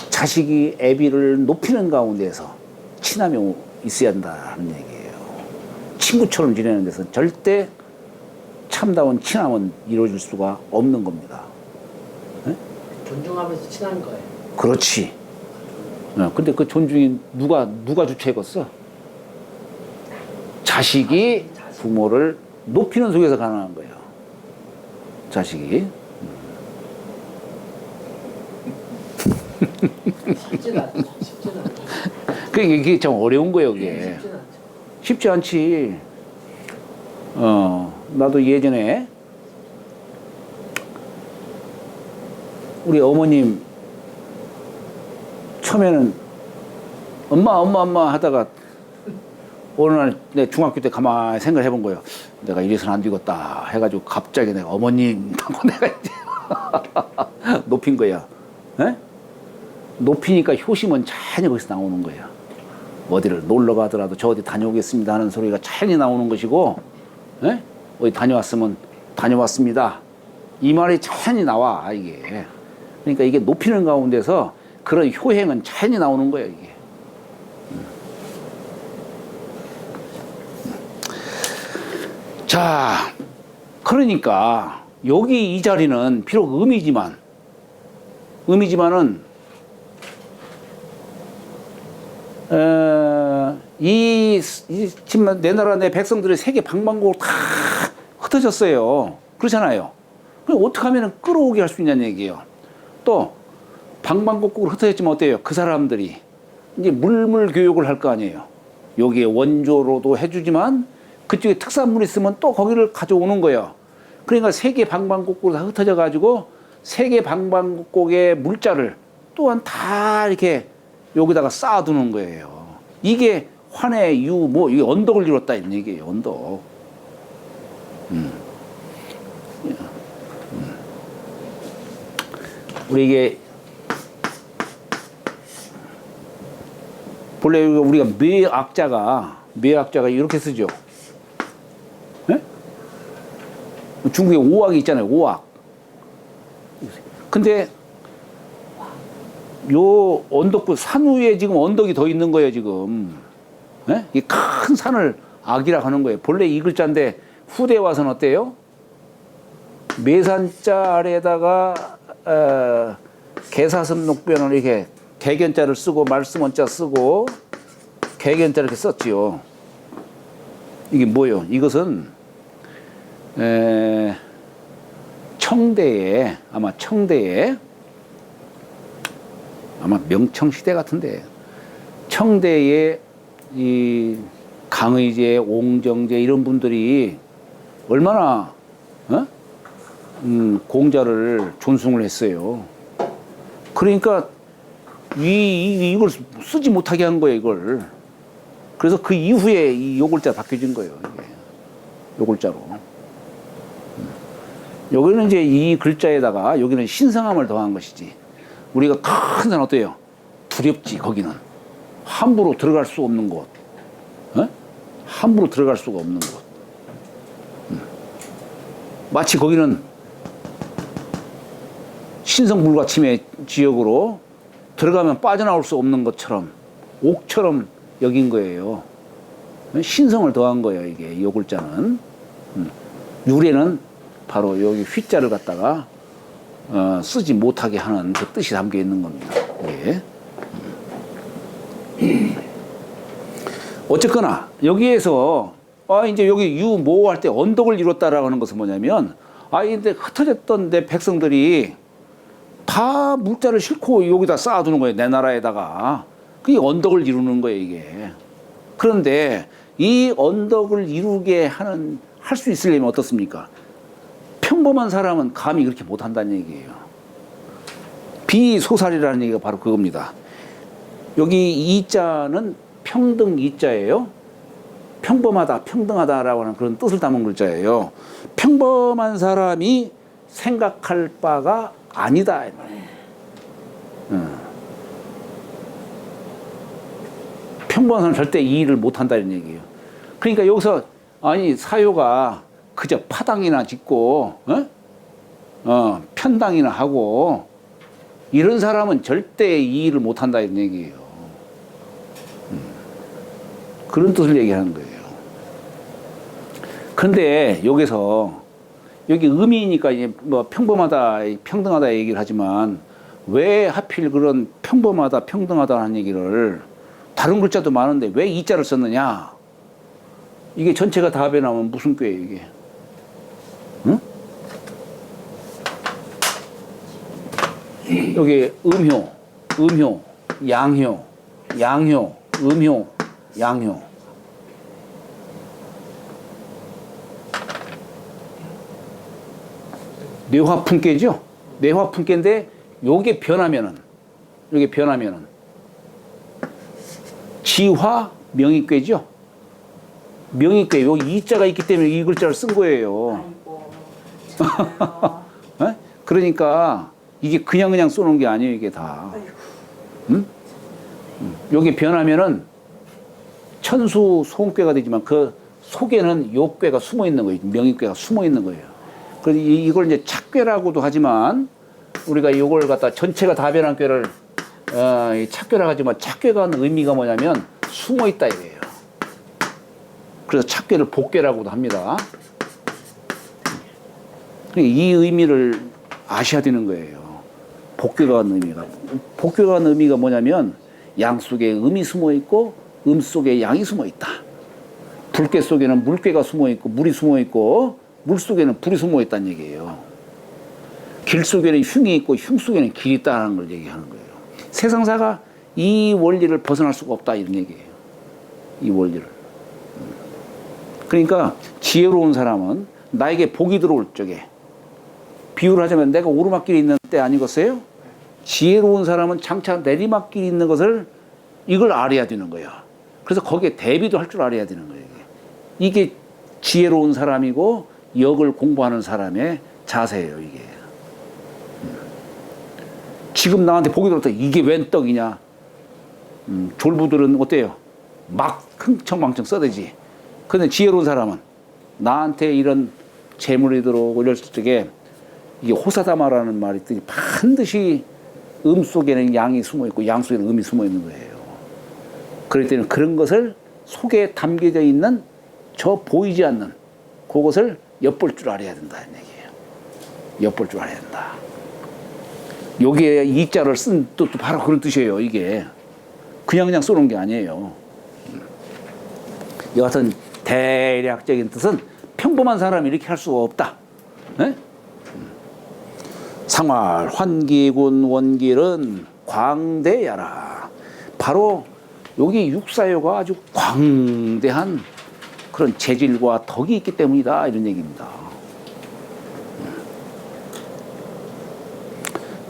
자식이 애비를 높이는 가운데서 친함이 있어야 한다는 얘기예요. 친구처럼 지내는 데서 절대 참다운 친함은 이루어질 수가 없는 겁니다. 네? 존중하면서 친한 거예요. 그렇지. 근데 그 존중이 누가 주체겠어? 자식이 부모를 높이는 속에서 가능한 거예요. 자식이. 쉽지는 않죠. 쉽지는 않죠. 그러니까 이게 참 어려운 거예요, 그게. 쉽지는 않죠. 쉽지 않지. 나도 예전에 우리 어머님 처음에는 엄마 하다가 어느 날 내 중학교 때 가만히 생각을 해본 거예요. 내가 이래서는 안 되겠다 해가지고 갑자기 내가 어머님 하고 내가 이제 높인 거야. 에? 높이니까 효심은 자연히 거기서 나오는 거야. 어디를 놀러 가더라도 저 어디 다녀오겠습니다 하는 소리가 자연히 나오는 것이고, 에? 어디 다녀왔으면 다녀왔습니다. 이 말이 자연히 나와, 이게. 그러니까 이게 높이는 가운데서 그런 효행은 자연히 나오는 거예요, 이게. 자, 그러니까 여기 이 자리는 비록 음이지만은 지금 내 나라 내 백성들의 세계 방방곡곡 다 흩어졌어요. 그렇잖아요. 그럼 어떻게 하면 끌어오게 할 수 있냐는 얘기예요. 또 방방곡곡으로 흩어졌지만 어때요? 그 사람들이 이제 물물 교육을 할 거 아니에요. 여기에 원조로도 해주지만 그쪽에 특산물이 있으면 또 거기를 가져오는 거예요. 그러니까 세계 방방곡곡으로 다 흩어져 가지고 세계 방방곡곡의 물자를 또한 다 이렇게 여기다가 쌓아두는 거예요. 이게 환해 이게 언덕을 이뤘다 이런 얘기예요. 언덕. 우리 이게 본래 우리가 뇌학자가 이렇게 쓰죠. 네? 중국에 오학이 있잖아요. 오학. 근데 요 언덕부 산 위에 지금 언덕이 더 있는 거예요, 지금. 예? 이 큰 산을 악이라고 하는 거예요. 본래 이 글자인데 후대에 와서는 어때요? 매산자 아래에다가 개사슴 녹변을 이렇게 개견자를 쓰고 말씀원자 쓰고 개견자 이렇게 썼지요. 이게 뭐예요? 이것은 청대에 아마 명청시대 같은데 청대에 이 강의제, 옹정제 이런 분들이 얼마나 공자를 존숭을 했어요. 그러니까 이걸 쓰지 못하게 한 거예요, 이걸. 그래서 그 이후에 이 요글자 바뀌어진 거예요, 이게. 요글자로. 여기는 이제 이 글자에다가 여기는 신성함을 더한 것이지. 우리가 큰 산 어때요? 두렵지, 거기는. 함부로 들어갈 수 없는 곳. 함부로 들어갈 수가 없는 곳. 마치 거기는 신성불가침의 지역으로 들어가면 빠져나올 수 없는 것처럼 옥처럼 여긴 거예요. 신성을 더한 거예요, 이게, 요 글자는. 유래는 바로 여기 휘자를 갖다가 쓰지 못하게 하는 그 뜻이 담겨 있는 겁니다. 예. 어쨌거나 여기에서 이제 여기 유모 할 때 언덕을 이뤘다라고 하는 것은 뭐냐면 근데 흩어졌던 내 백성들이 다 물자를 싣고 여기다 쌓아두는 거예요. 내 나라에다가. 그게 언덕을 이루는 거예요, 이게. 그런데 이 언덕을 이루게 할 수 있으려면 어떻습니까? 평범한 사람은 감히 그렇게 못한다는 얘기예요. 비소살이라는 얘기가 바로 그겁니다. 여기 이자는 평등 이자예요. 평범하다, 평등하다라고 하는 그런 뜻을 담은 글자예요. 평범한 사람이 생각할 바가 아니다. 평범한 사람은 절대 이 일을 못한다는 얘기예요. 그러니까 여기서 사요가 그저 파당이나 짓고 편당이나 하고 이런 사람은 절대 이 일을 못한다 이런 얘기예요. 그런 뜻을 얘기하는 거예요. 그런데 여기서 여기 의미니까 이제 뭐 평범하다, 평등하다 얘기를 하지만 왜 하필 그런 평범하다, 평등하다는 얘기를 다른 글자도 많은데 왜 이자를 썼느냐? 이게 전체가 답에 나오면 무슨 꾀예요, 이게? 응? 여기 음효, 양효, 음효, 양효. 뇌화풍계죠? 뇌화풍계인데 요게 변하면은 지화 명의괴죠? 명의괴, 여기 이자가 있기 때문에 이 글자를 쓴 거예요. 아이고. 그러니까 이게 그냥 쏘는 게 아니에요, 이게 다. 응? 여기 변하면은 천수 소음괴가 되지만 그 속에는 요괴가 숨어 있는 거예요. 명의괴가 숨어 있는 거예요. 그래서 이걸 이제 착괴라고도 하지만 우리가 이걸 갖다 전체가 다 변한 꾀를 착괴라고 하지만 착괴가 하는 의미가 뭐냐면 숨어 있다 이거예요. 그래서 착괴를 복괴라고도 합니다. 이 의미를 아셔야 되는 거예요. 복괴가 하는 의미가. 복괴가 하는 의미가 뭐냐면 양 속에 음이 숨어 있고 음 속에 양이 숨어 있다. 불괴 속에는 물괴가 숨어 있고 물이 숨어 있고 물 속에는 불이 숨어 있다는 얘기예요. 길 속에는 흉이 있고 흉 속에는 길이 있다는 걸 얘기하는 거예요. 세상사가 이 원리를 벗어날 수가 없다 이런 얘기예요. 이 원리를. 그러니까 지혜로운 사람은 나에게 복이 들어올 적에 비유를 하자면 내가 오르막길에 있는 때 아니겠어요? 지혜로운 사람은 장차 내리막길에 있는 것을 이걸 알아야 되는 거야. 그래서 거기에 대비도 할 줄 알아야 되는 거예요. 이게 지혜로운 사람이고 역을 공부하는 사람의 자세예요, 이게. 지금 나한테 복이 들었다. 이게 웬 떡이냐? 졸부들은 어때요? 막 흥청망청 써대지. 근데 지혜로운 사람은 나한테 이런 재물이 들어오고 이럴 적에 이게 호사다마라는 말이 있더니 반드시 음 속에는 양이 숨어 있고 양 속에는 음이 숨어 있는 거예요. 그럴 때는 그런 것을 속에 담겨져 있는 저 보이지 않는 그것을 엿볼 줄 알아야 된다는 얘기예요. 엿볼 줄 알아야 된다. 여기에 이자를 쓴 뜻도 바로 그런 뜻이에요. 이게 그냥 쏘는 게 아니에요. 여하튼 대략적인 뜻은 평범한 사람이 이렇게 할 수가 없다. 네? 상활 환기군 원길은 광대야라. 바로 여기 육사요가 아주 광대한 그런 재질과 덕이 있기 때문이다 이런 얘기입니다.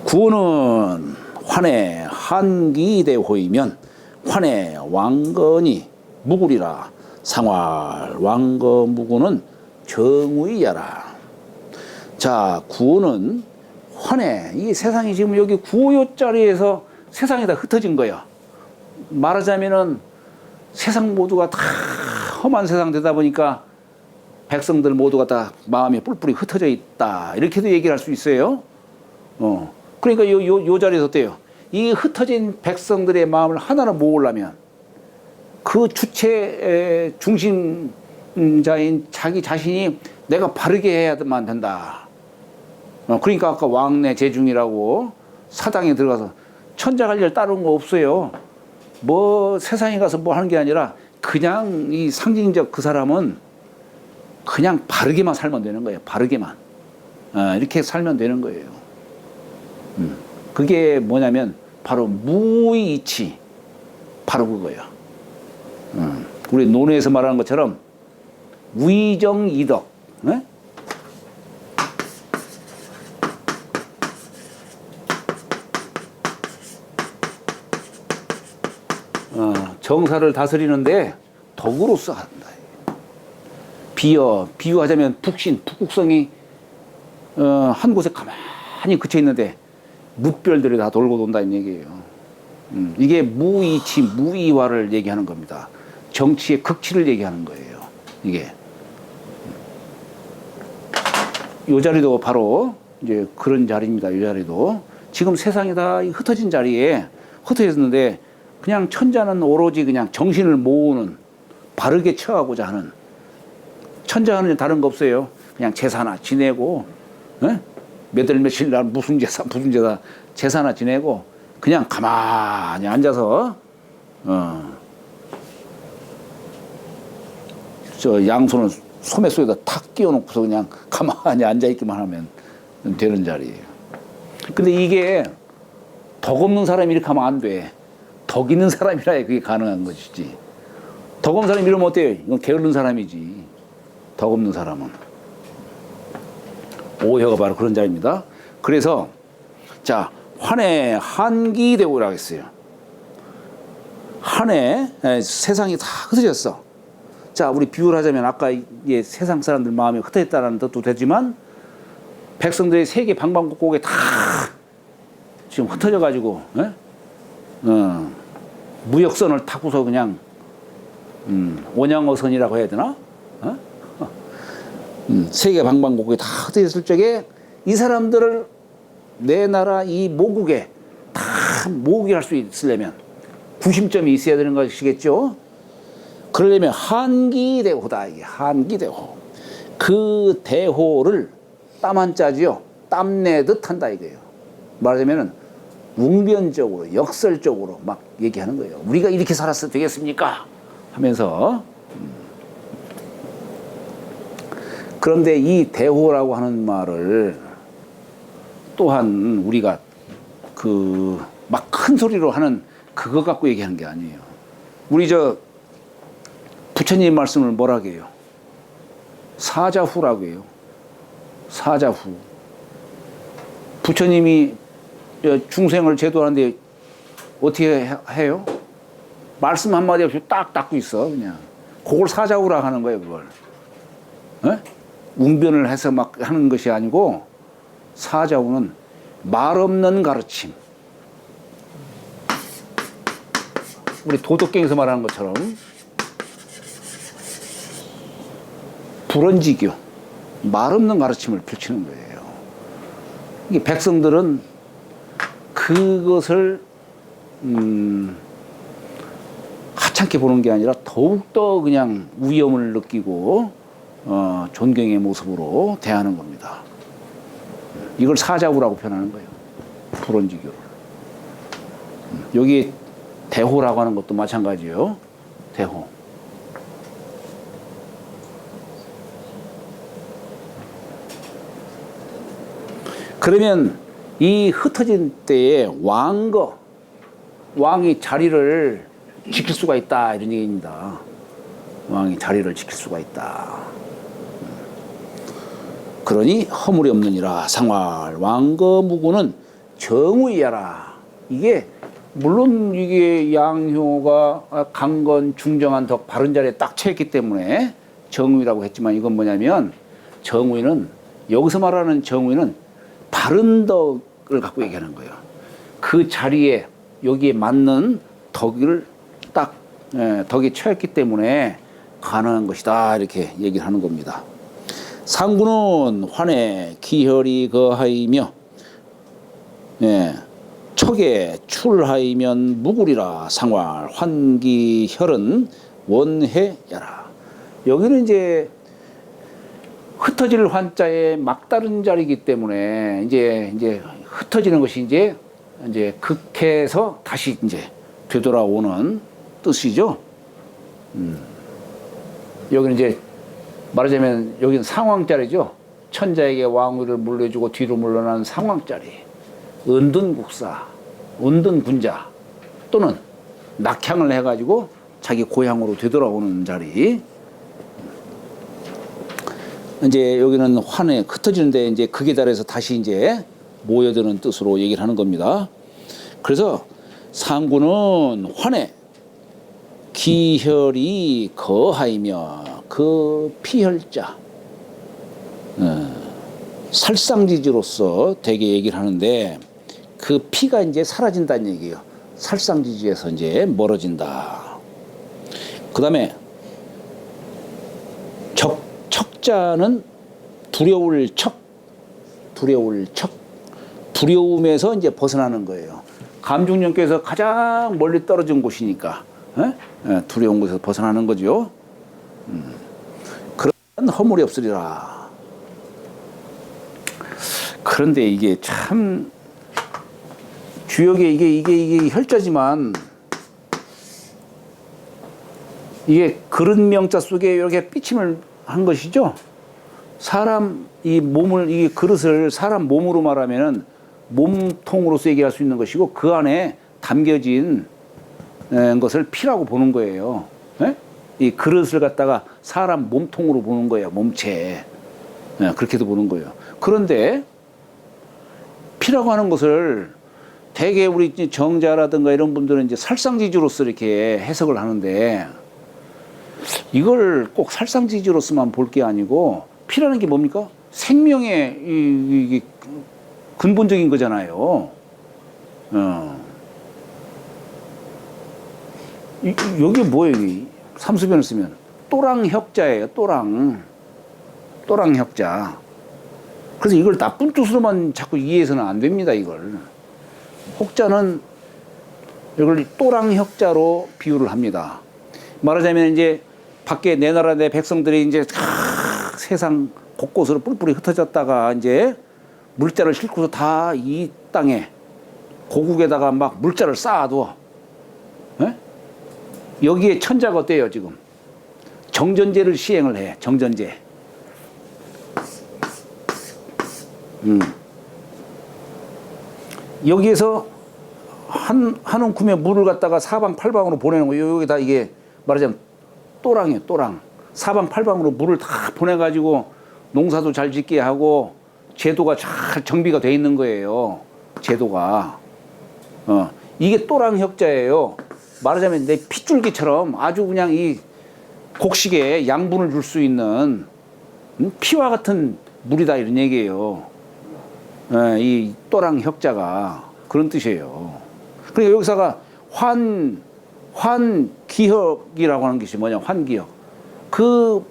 구호는 환해 한기대호이면 환해 왕건이 무구리라. 상활 왕거 무구는 정의야라. 자, 구호는 환해. 이 세상이 지금 여기 구호요 자리에서 세상이 다 흩어진 거야. 말하자면은 세상 모두가 다 험한 세상 되다 보니까 백성들 모두가 다 마음이 뿔뿔이 흩어져 있다. 이렇게도 얘기를 할 수 있어요. 그러니까 요 자리에서 어때요? 이 흩어진 백성들의 마음을 하나로 모으려면 그 주체 중심자인 자기 자신이 내가 바르게 해야만 된다. 그러니까 아까 왕래 재중이라고 사당에 들어가서 천자관리를 따르는 거 없어요. 뭐 세상에 가서 뭐 하는 게 아니라 그냥 이 상징적 그 사람은 그냥 바르게만 살면 되는 거예요. 바르게만. 이렇게 살면 되는 거예요. 그게 뭐냐면 바로 무의이치. 바로 그거예요. 우리 논어에서 말하는 것처럼 위정이덕. 네? 정사를 다스리는데 덕으로서 한다. 비유하자면 북신, 북극성이 한 곳에 가만히 그쳐 있는데 뭇별들이 다 돌고 돈다는 얘기예요. 이게 무의치, 무의화를 얘기하는 겁니다. 정치의 극치를 얘기하는 거예요. 이게. 이 자리도 바로 이제 그런 자리입니다. 이 자리도. 지금 세상이 다 흩어진 자리에 흩어졌는데 그냥 천자는 오로지 그냥 정신을 모으는 바르게 처하고자 하는 천자는 다른 거 없어요. 그냥 제사나 지내고 몇 월 며칠 날 무슨 제사 제사나 지내고 그냥 가만히 앉아서 저 양손을 소매 속에다 탁 끼워놓고서 그냥 가만히 앉아있기만 하면 되는 자리예요. 근데 이게 덕 없는 사람이 이렇게 하면 안 돼. 덕 있는 사람이라야 그게 가능한 것이지. 덕 없는 사람이 이러면 어때요? 이건 게으른 사람이지. 덕 없는 사람은. 오혀가 바로 그런 자리입니다. 그래서 자 환해 한기대오라고 했어요. 한해 세상이 다 흩어졌어. 자 우리 비유를 하자면 아까 예, 세상 사람들 마음이 흩어졌다는 뜻도 되지만 백성들의 세계 방방곡곡에 다 지금 흩어져 가지고 무역선을 타고서 그냥 원양어선이라고 해야 되나? 세계 방방곡곡에 다 흩어졌을 적에 이 사람들을 내 나라 이 모국에 다 모으게 할 수 있으려면 구심점이 있어야 되는 것이겠죠. 그러려면 한기대호다. 이게 한기대호. 그 대호를 땀 한 짜지요. 땀내듯 한다 이거예요. 말하자면은 웅변적으로 역설적으로 막 얘기하는 거예요. 우리가 이렇게 살았어도 되겠습니까? 하면서 그런데 이 대호라고 하는 말을 또한 우리가 그 막 큰 소리로 하는 그거 갖고 얘기하는 게 아니에요. 우리 저 부처님 말씀을 뭐라고 해요? 사자후라고 해요. 사자후. 부처님이 중생을 제도하는데 어떻게 해요? 말씀 한마디 없이 딱 닦고 있어 그냥. 그걸 사자후라 하는 거예요. 그걸. 웅변을 해서 막 하는 것이 아니고 사자후는 말 없는 가르침. 우리 도덕경에서 말하는 것처럼 불언지교, 말 없는 가르침을 펼치는 거예요. 이게 백성들은 그것을 하찮게 보는 게 아니라 더욱더 그냥 위엄을 느끼고 존경의 모습으로 대하는 겁니다. 이걸 사자구라고 표현하는 거예요. 불언지교를. 여기 대호라고 하는 것도 마찬가지예요. 대호. 그러면 이 흩어진 때에 왕이 자리를 지킬 수가 있다 이런 얘기입니다. 왕이 자리를 지킬 수가 있다. 그러니 허물이 없느니라. 상활 왕거무고는 정의야라. 이게 물론 이게 양효가 강건 중정한 덕 바른 자리에 딱 처했기 때문에 정의라고 했지만 이건 뭐냐면 정의는 여기서 말하는 정의는 바른 덕을 갖고 얘기하는 거예요. 그 자리에 여기에 맞는 덕을 딱 덕에 처했기 때문에 가능한 것이다 이렇게 얘기를 하는 겁니다. 상구는 환해 기혈이 거하이며 척에 출하이면 무구리라 상활 환기혈은 원해야라. 여기는 이제 흩어질 환자의 막다른 자리이기 때문에 이제 흩어지는 것이 이제 극해서 다시 이제 되돌아오는 뜻이죠. 여기는 이제 말하자면 여기는 상황자리죠. 천자에게 왕위를 물려주고 뒤로 물러나는 상황자리. 은둔국사, 은둔군자 또는 낙향을 해가지고 자기 고향으로 되돌아오는 자리. 이제 여기는 환에 흩어지는데 이제 극에 달해서 다시 이제 모여드는 뜻으로 얘기를 하는 겁니다. 그래서 상구는 환에 기혈이 거하이며 그 피혈자 살상지지로서 되게 얘기를 하는데 그 피가 이제 사라진다는 얘기예요. 살상지지에서 이제 멀어진다. 그 다음에 척자는 두려울 척, 두려움에서 이제 벗어나는 거예요. 감중령께서 가장 멀리 떨어진 곳이니까 두려운 곳에서 벗어나는 거죠. 그런 허물이 없으리라. 그런데 이게 참 주역에 이게 혈자지만 이게 그릇 명자 속에 이렇게 삐침을 한 것이죠. 사람 이 몸을 이 그릇을 사람 몸으로 말하면은 몸통으로서 얘기할 수 있는 것이고 그 안에 담겨진 것을 피라고 보는 거예요. 이 그릇을 갖다가 사람 몸통으로 보는 거예요. 몸체. 그렇게도 보는 거예요. 그런데 피라고 하는 것을 대개 우리 정자라든가 이런 분들은 이제 살상지주로서 이렇게 해석을 하는데 이걸 꼭 살상지주로서만 볼 게 아니고 피라는 게 뭡니까? 생명의 이 근본적인 거잖아요. 여기 뭐예요? 삼수변을 쓰면 또랑혁자예요. 또랑혁자. 그래서 이걸 나쁜 뜻으로만 자꾸 이해해서는 안 됩니다. 이걸 혹자는 이걸 또랑혁자로 비유를 합니다. 말하자면 이제 밖에 내 나라 내 백성들이 이제 세상 곳곳으로 뿔뿔이 흩어졌다가 이제 물자를 싣고서 다 이 땅에 고국에다가 막 물자를 쌓아두어. 여기에 천자가 어때요 지금? 정전제를 시행을 해. 정전제. 여기에서 한 움큼의 물을 갖다가 사방팔방으로 보내는 거예요. 여기다 이게 말하자면 또랑이에요. 또랑. 사방팔방으로 물을 다 보내가지고 농사도 잘 짓게 하고 제도가 잘 정비가 돼 있는 거예요. 제도가. 이게 또랑혁자예요. 말하자면 내 핏줄기처럼 아주 그냥 이 곡식에 양분을 줄 수 있는 피와 같은 물이다 이런 얘기예요. 이 또랑혁자가 그런 뜻이에요. 그러니까 여기서가 환기혁이라고 하는 것이 뭐냐? 환기혁. 그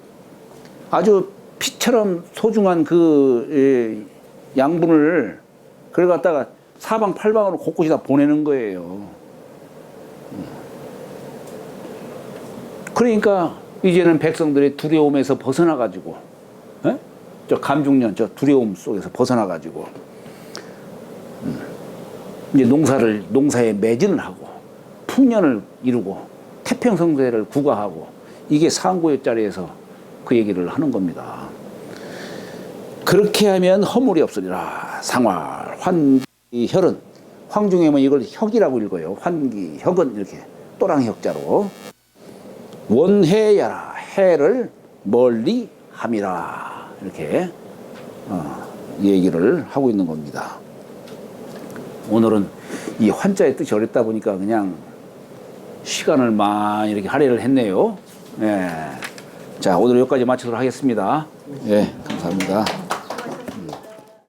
아주 피처럼 소중한 그 양분을 그래 갖다가 사방팔방으로 곳곳이 다 보내는 거예요. 그러니까 이제는 백성들이 두려움에서 벗어나 가지고 저 감중년 저 두려움 속에서 벗어나 가지고 이제 농사에 매진을 하고 풍년을 이루고 태평성대를 구가하고 이게 상고의 자리에서 그 얘기를 하는 겁니다. 그렇게 하면 허물이 없으리라. 상활 환기혈은 황중에는 이걸 혁이라고 읽어요. 환기혁은 이렇게 또랑혁자로 원해야라. 해를 멀리 함이라. 이렇게 얘기를 하고 있는 겁니다. 오늘은 이 환자의 뜻이 어렵다 보니까 그냥 시간을 많이 이렇게 할애를 했네요. 예. 자, 오늘 여기까지 마치도록 하겠습니다. 예, 감사합니다.